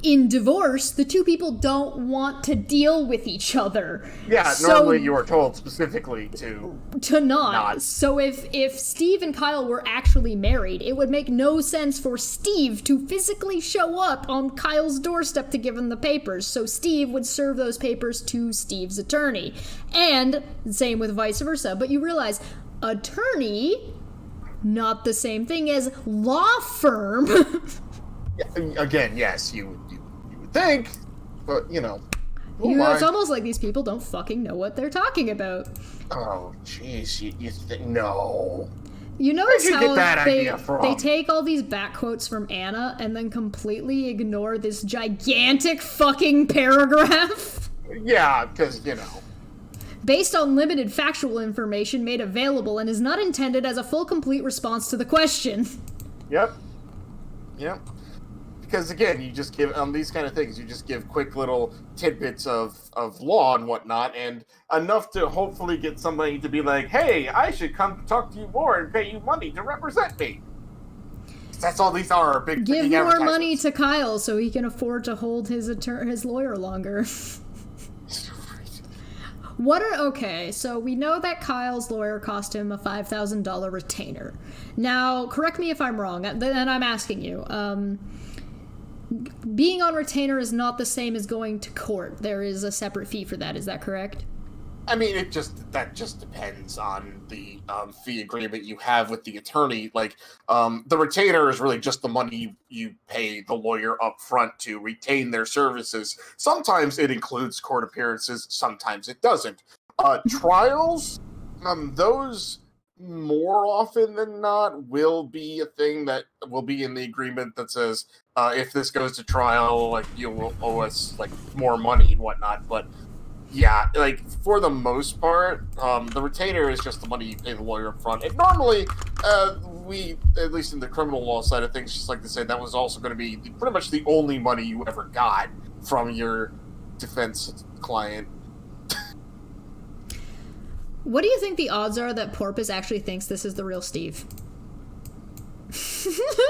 in divorce, the two people don't want to deal with each other. Yeah, so, normally you are told specifically to not. So if Steve and Kyle were actually married, it would make no sense for Steve to physically show up on Kyle's doorstep to give him the papers. So Steve would serve those papers to Steve's attorney. And same with vice versa. But you realize, attorney, not the same thing as law firm. Again, yes, you would think, but it's almost like these people don't fucking know what they're talking about. Oh, jeez, you think no? You notice how they take all these back quotes from Anna and then completely ignore this gigantic fucking paragraph? Yeah, because based on limited factual information made available and is not intended as a full complete response to the question. Yep. Because again, you just give on these kind of things, you just give quick little tidbits of law and whatnot, and enough to hopefully get somebody to be like, "Hey, I should come talk to you more and pay you money to represent me." That's all these are. Big give more money to Kyle so he can afford to hold his lawyer longer. Okay, so we know that Kyle's lawyer cost him a $5,000 retainer. Now, correct me if I'm wrong, and I'm asking you. Being on retainer is not the same as going to court. There is a separate fee for that, is that correct? I mean, that just depends on the fee agreement you have with the attorney. Like, the retainer is really just the money you pay the lawyer up front to retain their services. Sometimes it includes court appearances, sometimes it doesn't. Trials, those more often than not will be a thing that will be in the agreement that says, if this goes to trial, like, you will owe us like more money and whatnot, but yeah, like, for the most part, the retainer is just the money you pay the lawyer up front. And normally, we, at least in the criminal law side of things, just like to say, that was also going to be pretty much the only money you ever got from your defense client. What do you think the odds are that Porpoise actually thinks this is the real Steve?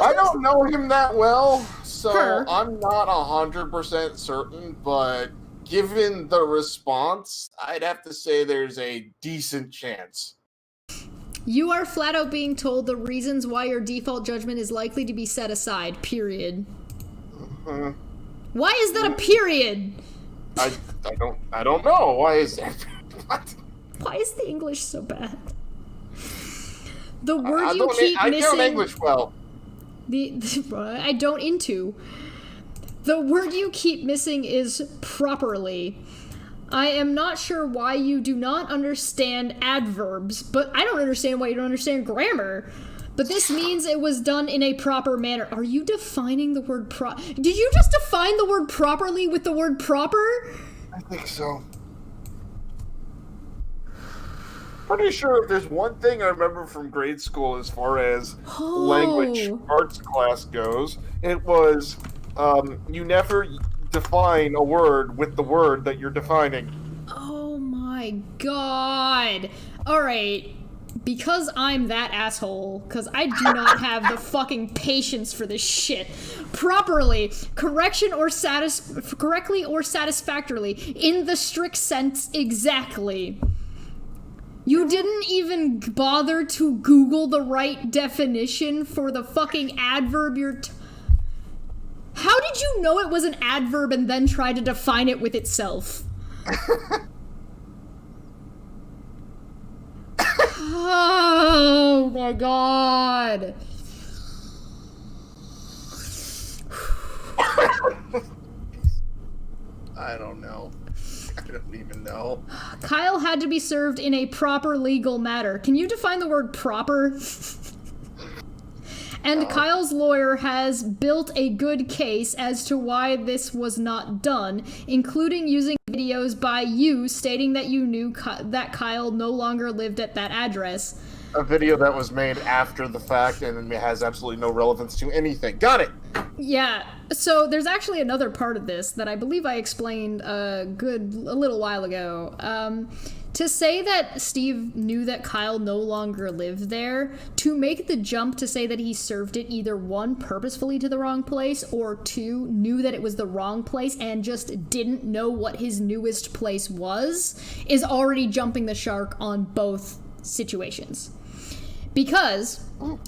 I don't know him that well, so I'm not 100% certain, but given the response, I'd have to say there's a decent chance. You are flat out being told the reasons why your default judgment is likely to be set aside, period. Why is that a period? I don't know. Why is that? What? Why is the English so bad? The word you keep missing... I don't English well. I don't into... The word you keep missing is properly. I am not sure why you do not understand adverbs, but I don't understand why you don't understand grammar. But this means it was done in a proper manner. Are you defining the word Did you just define the word properly with the word proper? I think so. Pretty sure if there's one thing I remember from grade school as far as language arts class goes, it was... you never define a word with the word that you're defining. Oh my god. Alright, because I'm that asshole, because I do not have the fucking patience for this shit. Properly, correctly or satisfactorily, in the strict sense exactly. You didn't even bother to Google the right definition for the fucking adverb you're... How did you know it was an adverb and then try to define it with itself? Oh my god. I don't know. I don't even know. Kyle had to be served in a proper legal matter. Can you define the word proper? And Kyle's lawyer has built a good case as to why this was not done, including using videos by you stating that you knew that Kyle no longer lived at that address. A video that was made after the fact and it has absolutely no relevance to anything. Got it! Yeah, so there's actually another part of this that I believe I explained a little while ago. To say that Steve knew that Kyle no longer lived there, to make the jump to say that he served it either one, purposefully to the wrong place, or two, knew that it was the wrong place and just didn't know what his newest place was, is already jumping the shark on both situations. Because,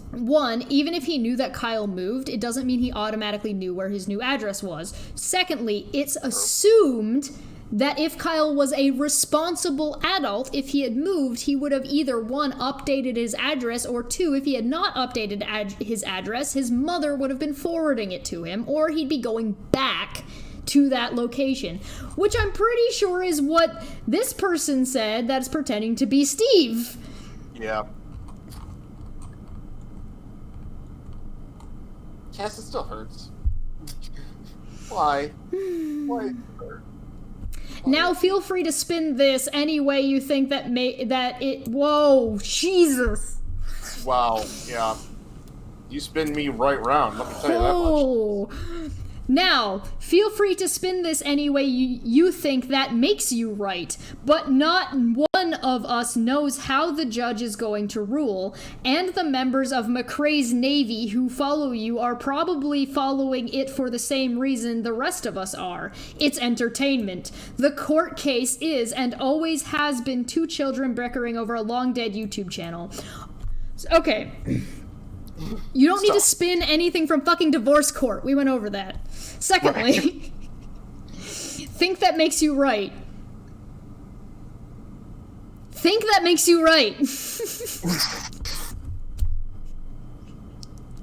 one, even if he knew that Kyle moved, it doesn't mean he automatically knew where his new address was. Secondly, it's assumed that if Kyle was a responsible adult, if he had moved, he would have either, one, updated his address, or two, if he had not updated his address, his mother would have been forwarding it to him, or he'd be going back to that location. Which I'm pretty sure is what this person said that's pretending to be Steve. Yeah. Cass, it still hurts. Why? Why it hurt? Now feel free to spin this any way you think that whoa, Jesus. Wow, yeah. You spin me right round, let me tell you that much. Now, feel free to spin this any way you think that makes you right, but not one of us knows how the judge is going to rule, and the members of McCrae's Navy who follow you are probably following it for the same reason the rest of us are. It's entertainment. The court case is, and always has been, two children bickering over a long-dead YouTube channel. Okay. You don't need to spin anything from fucking divorce court. We went over that. Secondly, think that makes you right. Think that makes you right.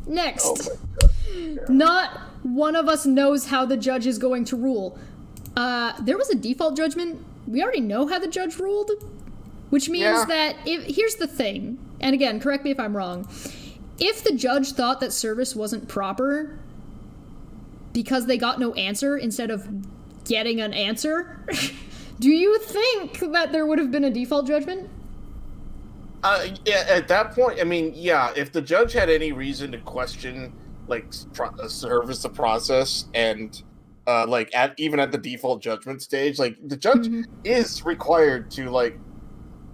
Next. Oh my God. Not one of us knows how the judge is going to rule. There was a default judgment. We already know how the judge ruled, which means that here's the thing. And again, correct me if I'm wrong. If the judge thought that service wasn't proper because they got no answer instead of getting an answer, do you think that there would have been a default judgment? Yeah, at that point, I mean, yeah, if the judge had any reason to question, like, service of process and, like, even at the default judgment stage, like, the judge is required to, like,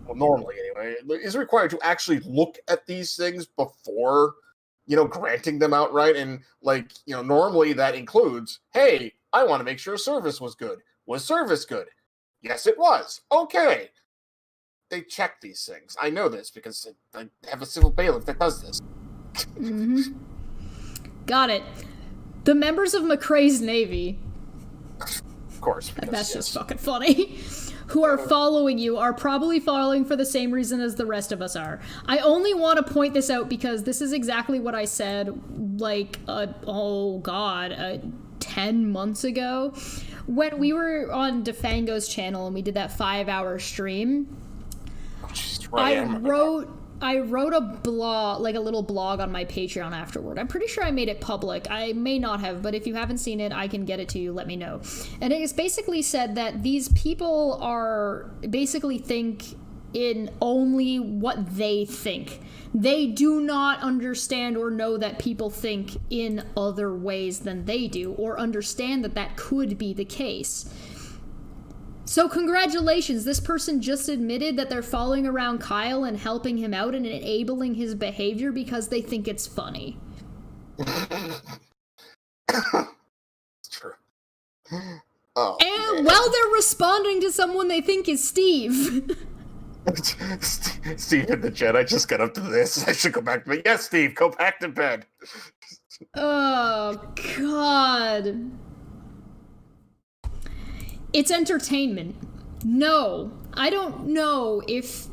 well, normally anyway, is required to actually look at these things before, granting them outright. And, like, normally that includes, hey, I want to make sure service was good. Was service good? Yes, it was. Okay. They check these things. I know this because I have a civil bailiff that does this. Got it. The members of McCrae's Navy. Of course. That's just fucking funny. Who are following you are probably following for the same reason as the rest of us are. I only want to point this out because this is exactly what I said, like, 10 months ago. When we were on Defango's channel and we did that 5-hour stream, I wrote a blog, like a little blog on my Patreon afterward. I'm pretty sure I made it public. I may not have, but if you haven't seen it, I can get it to you. Let me know. And it is basically said that these people are basically think in only what they think. They do not understand or know that people think in other ways than they do, or understand that that could be the case. So congratulations, this person just admitted that they're following around Kyle and helping him out and enabling his behavior because they think it's funny. It's true. Oh, and while they're responding to someone they think is Steve. Steve in the jet, I just got up to this. I should go back to bed. Yes, Steve, go back to bed. Oh, God. It's entertainment. No, I don't know if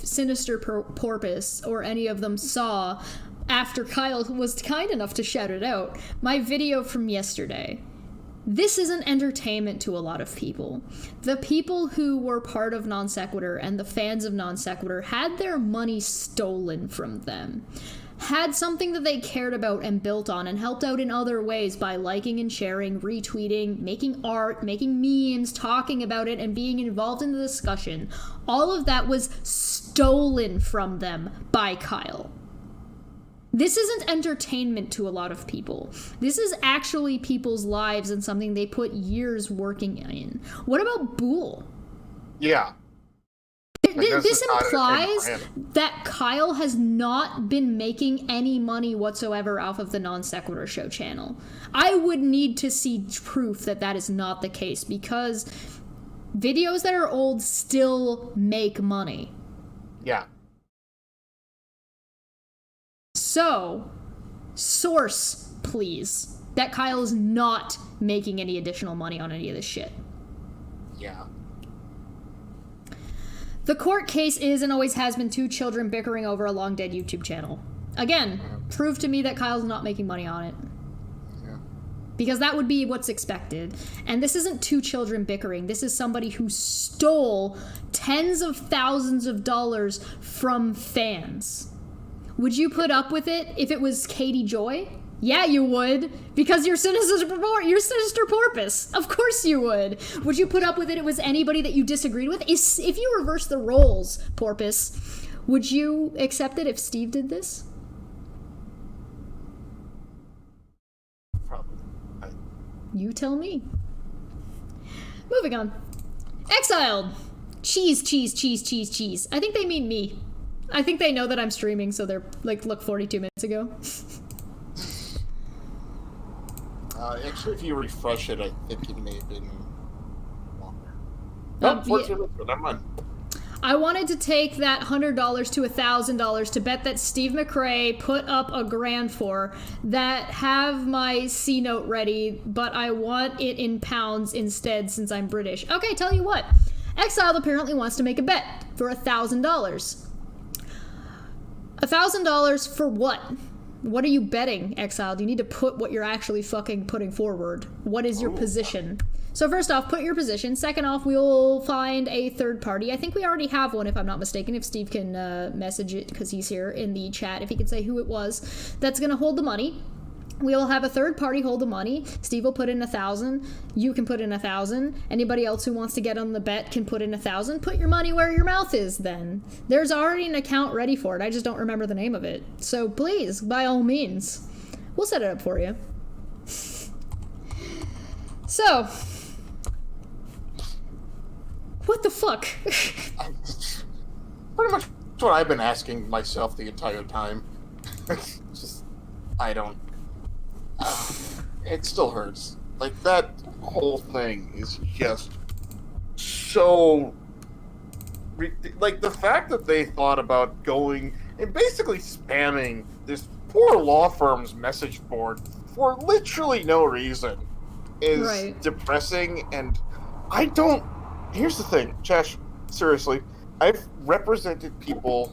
Sinister Porpoise or any of them saw, after Kyle was kind enough to shout it out, my video from yesterday. This isn't entertainment to a lot of people. The people who were part of NonSequitur and the fans of NonSequitur had their money stolen from them. Had something that they cared about and built on and helped out in other ways by liking and sharing, retweeting, making art, making memes, talking about it, and being involved in the discussion. All of that was stolen from them by Kyle. This isn't entertainment to a lot of people. This is actually people's lives and something they put years working in. What about Boole? Yeah. This implies that Kyle has not been making any money whatsoever off of the Non-Sequitur Show channel. I would need to see proof that that is not the case, because videos that are old still make money. Yeah. So, source, please, that Kyle is not making any additional money on any of this shit. Yeah. The court case is and always has been two children bickering over a long-dead YouTube channel. Again, prove to me that Kyle's not making money on it. Yeah. Because that would be what's expected. And this isn't two children bickering. This is somebody who stole tens of thousands of dollars from fans. Would you put up with it if it was Katie Joy? Yeah, you would, because you're Sinister Porpoise. Of course you would. Would you put up with it if it was anybody that you disagreed with? If you reverse the roles, Porpoise, would you accept it if Steve did this? Probably. You tell me. Moving on. Exiled. Cheese. I think they mean me. I think they know that I'm streaming, so they're like, look, 42 minutes ago. Actually, if you refresh it, I think it may have been longer. No, 14 minutes ago. Never mind. I wanted to take that $100 to $1,000 to bet that Steve McRae put up a grand for that have my C note ready, but I want it in pounds instead since I'm British. Okay, tell you what. Exiled apparently wants to make a bet for $1,000. $1,000 for what? What are you betting, Exiled? You need to put what you're actually fucking putting forward. What is your position? So first off, put your position. Second off, we'll find a third party. I think we already have one, if I'm not mistaken, if Steve can message it, because he's here in the chat, if he can say who it was that's going to hold the money. We'll have a third party hold the money. Steve will put in 1,000. You can put in 1,000. Anybody else who wants to get on the bet can put in 1,000. Put your money where your mouth is then. There's already an account ready for it. I just don't remember the name of it. So please, by all means, we'll set it up for you. So, what the fuck? Pretty much what I've been asking myself the entire time. Just, I don't... it still hurts. Like, that whole thing is just so... Like, the fact that they thought about going and basically spamming this poor law firm's message board for literally no reason is depressing, and I don't... Here's the thing, Chesh, seriously, I've represented people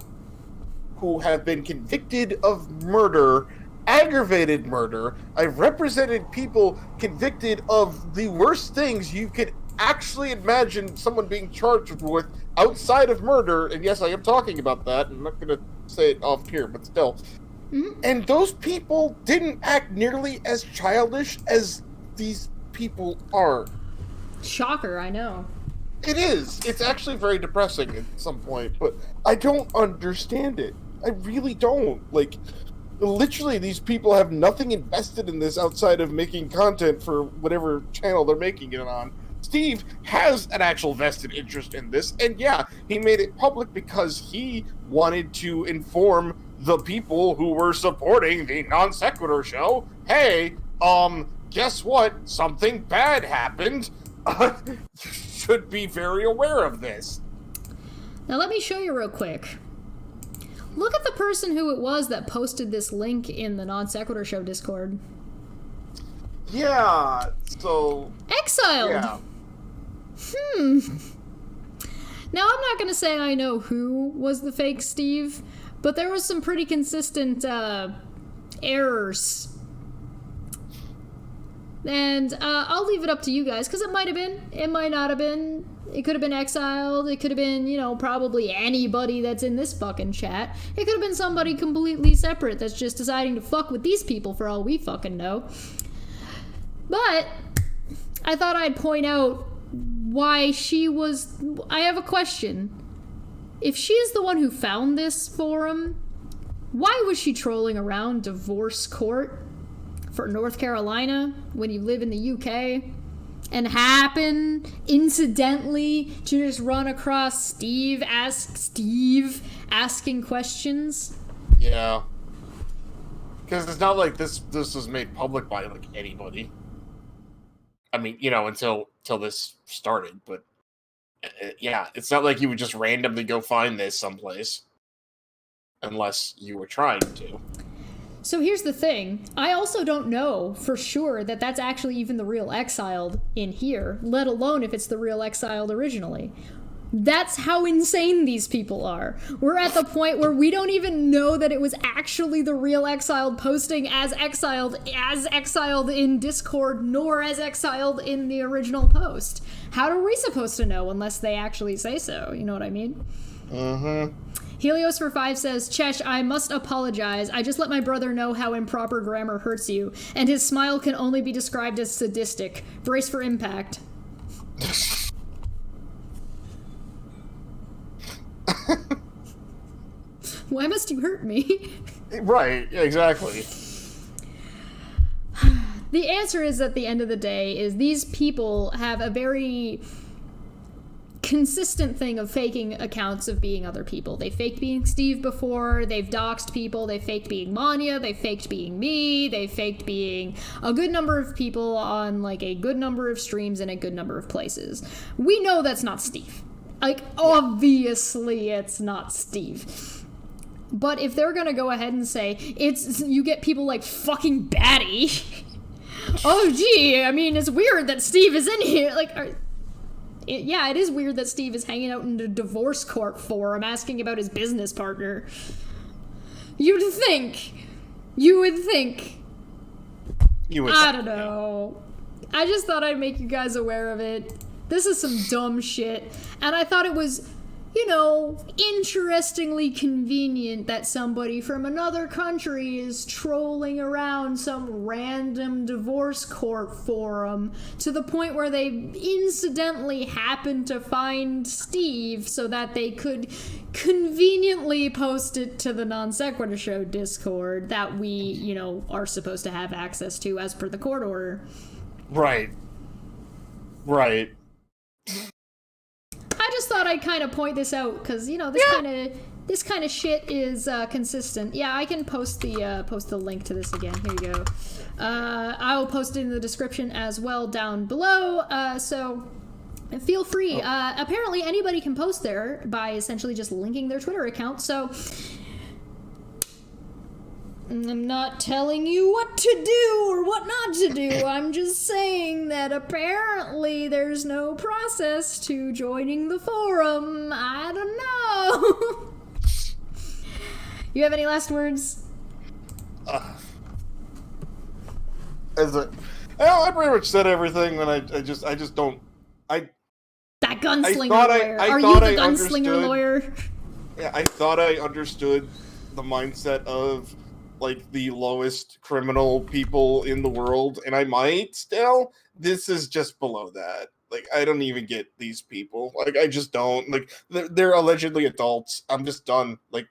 who have been convicted of murder, aggravated murder. I've represented people convicted of the worst things you could actually imagine someone being charged with outside of murder, and yes, I am talking about that. I'm not going to say it off here, but still. Mm-hmm. And those people didn't act nearly as childish as these people are. Shocker, I know. It is. It's actually very depressing at some point, but I don't understand it. I really don't. Like, literally, these people have nothing invested in this outside of making content for whatever channel they're making it on. Steve has an actual vested interest in this, and yeah, he made it public because he wanted to inform the people who were supporting the Non Sequitur show, hey, guess what? Something bad happened. You should be very aware of this. Now let me show you real quick. Look at the person who it was that posted this link in the Non Sequitur Show Discord. Yeah, so... Exiled! Yeah. Now I'm not gonna say I know who was the fake Steve, but there was some pretty consistent errors. And I'll leave it up to you guys, because it might have been, it might not have been, it could have been Exiled, it could have been, you know, probably anybody that's in this fucking chat. It could have been somebody completely separate that's just deciding to fuck with these people for all we fucking know. But I thought I'd point out why she was... I have a question. If she's the one who found this forum, why was she trolling around divorce court for North Carolina when you live in the UK and happen incidentally to just run across Steve asking questions? Yeah. Because it's not like this was made public by like anybody. I mean, you know, until this started, but yeah, it's not like you would just randomly go find this someplace unless you were trying to. So here's the thing. I also don't know for sure that that's actually even the real Exiled in here, let alone if it's the real Exiled originally. That's how insane these people are. We're at the point where we don't even know that it was actually the real Exiled posting as Exiled in Discord, nor as Exiled in the original post. How are we supposed to know unless they actually say so? You know what I mean? Mm-hmm. Helios for 5 says, Chesh, I must apologize. I just let my brother know how improper grammar hurts you, and his smile can only be described as sadistic. Brace for impact. Why must you hurt me? Right, exactly. the answer is, at the end of the day, is these people have a very consistent thing of faking accounts of being other people. They faked being Steve before, they've doxed people, they faked being Manya, they faked being me, they faked being a good number of people on like a good number of streams in a good number of places. We know that's not Steve. Like, obviously it's not Steve. But if they're gonna go ahead and say it's, you get people like fucking Batty. Oh gee, I mean, it's weird that Steve is in here. Like, it is weird that Steve is hanging out in the divorce court forum asking about his business partner. You would think. I don't know. I just thought I'd make you guys aware of it. This is some dumb shit. And I thought it was, you know, interestingly convenient that somebody from another country is trolling around some random divorce court forum to the point where they incidentally happened to find Steve so that they could conveniently post it to the Non Sequitur Show Discord that we, you know, are supposed to have access to as per the court order. Right. I just thought I'd kind of point this out because, you know, this kind of shit is consistent. Yeah, I can post the link to this again. Here you go. I will post it in the description as well down below. So feel free. Apparently, anybody can post there by essentially just linking their Twitter account. So I'm not telling you what to do or what not to do. I'm just saying that apparently there's no process to joining the forum. I don't know. You have any last words? I pretty much said everything, and I just don't. That gunslinger lawyer. Are you the gunslinger lawyer? Yeah, I thought I understood the mindset of, like, the lowest criminal people in the world, and I might still. This is just below that. Like, I don't even get these people. Like, I just don't. Like, they're allegedly adults. I'm just done. Like,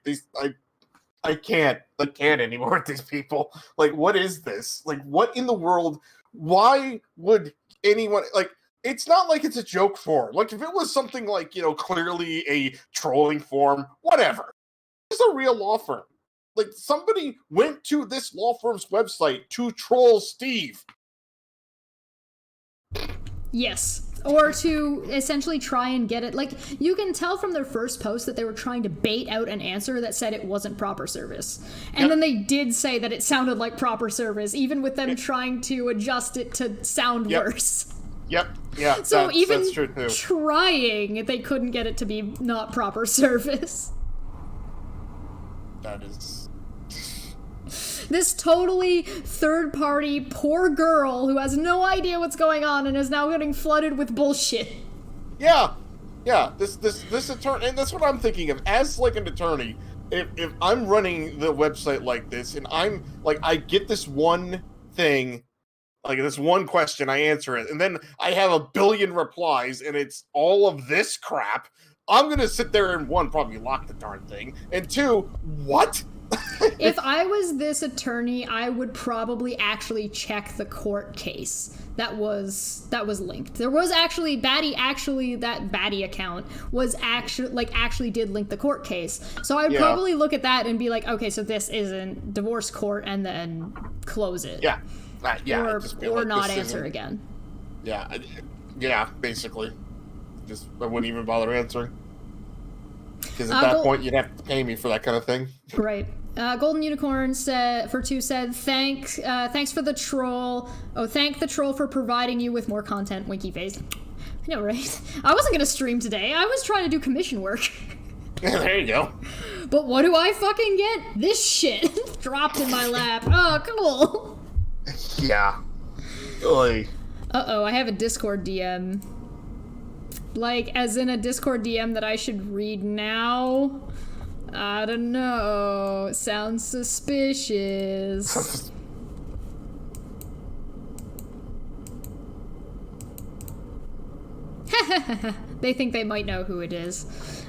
I can't anymore with these people. Like, what is this? Like, what in the world? Why would anyone, like, it's not like it's a joke forum. Like, if it was something like, you know, clearly a trolling forum, whatever. It's a real law firm. Like, somebody went to this law firm's website to troll Steve. Yes. Or to essentially try and get it. Like, you can tell from their first post that they were trying to bait out an answer that said it wasn't proper service. And then they did say that it sounded like proper service, even with them trying to adjust it to sound worse. Yep. Yeah. So even that's true too. Trying, they couldn't get it to be not proper service. That is... This totally third-party poor girl who has no idea what's going on and is now getting flooded with bullshit. Yeah. This attorney, and that's what I'm thinking of as, like, an attorney. If I'm running the website like this, and I'm like, I get this one thing, like this one question, I answer it, and then I have a billion replies, and it's all of this crap. I'm gonna sit there and, one, probably lock the darn thing, and two, what? If I was this attorney, I would probably actually check the court case that was linked. There was actually that Batty account was actually did link the court case. So I would probably look at that and be like, okay, so this isn't divorce court, and then close it. Yeah. Or like, not answer again. Yeah, basically. Just, I wouldn't even bother answering. Because at that point, you'd have to pay me for that kind of thing. Right. Golden Unicorn said thanks for the troll. Oh, thank the troll for providing you with more content, winky face. I know, right? I wasn't gonna stream today. I was trying to do commission work. Yeah, there you go. But what do I fucking get? This shit dropped in my lap. Oh, cool. Yeah. Oy. Uh-oh, I have a Discord DM. Like, as in a Discord DM that I should read now? I don't know. Sounds suspicious. They think they might know who it is.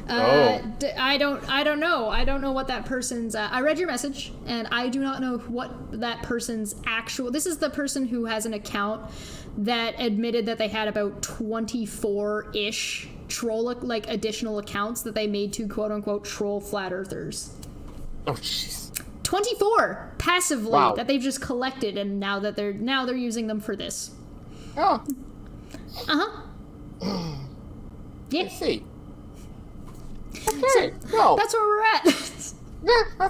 Oh. I don't know. I don't know what that person's. I read your message, and I do not know what that person's actual. This is the person who has an account that admitted that they had about 24-ish troll like additional accounts that they made to quote unquote troll flat earthers. Oh jeez. 24 passively Wow. that they've just collected, and now they're using them for this. Oh. Yeah. I see. Okay. Well, That's where we're at. yeah,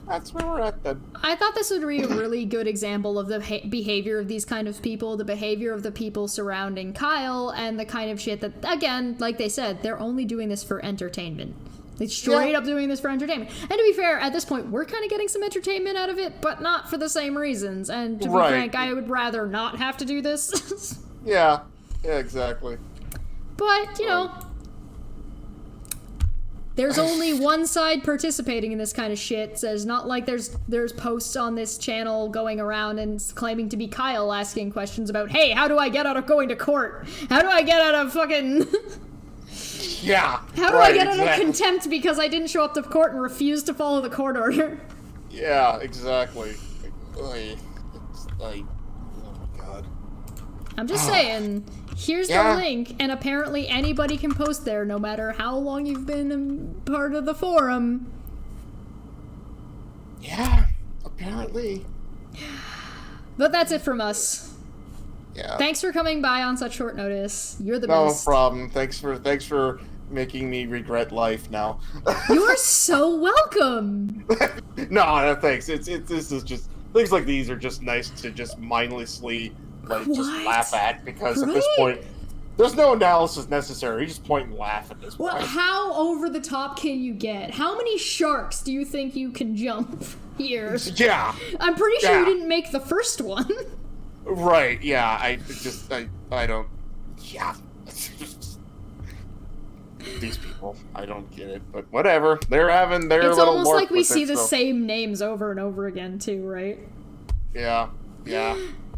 that's where we're at then. I thought this would be a really good example of the behavior of these kind of people, the behavior of the people surrounding Kyle, and the kind of shit that, again, like they said, they're only doing this for entertainment. They straight up doing this for entertainment. And to be fair, at this point, we're kind of getting some entertainment out of it, but not for the same reasons. And to be frank, I would rather not have to do this. Yeah, exactly. But, you know, there's only one side participating in this kind of shit. So it's not like there's posts on this channel going around and claiming to be Kyle asking questions about, hey, how do I get out of going to court? How do I get out of fucking... Yeah. How do I get out of contempt because I didn't show up to court and refused to follow the court order? Yeah, exactly. Oh my god. I'm just saying, here's the link, and apparently anybody can post there no matter how long you've been a part of the forum. Yeah, apparently. But that's it from us. Yeah. Thanks for coming by on such short notice. You're the No best. problem. Thanks for making me regret life now. You are so welcome. No, thanks. This is just things like these are just nice to just mindlessly just laugh at because at this point there's no analysis necessary. You just point and laugh at this point. Well, how over the top can you get? How many sharks do you think you can jump here? Yeah. I'm pretty sure you didn't make the first one. Right, yeah, I don't, yeah. These people, I don't get it, but whatever. They're having their It's little almost lark like we with see it, the so. same names over and over again, too, right? Yeah,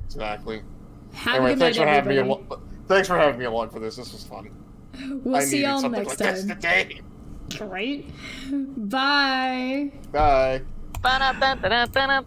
exactly. Have Anyway, a good night, everybody. Thanks for having me along for this. This was fun. We'll see y'all something next like this time. today. Right? Bye. Bye. Ba-da-da-da-da-da.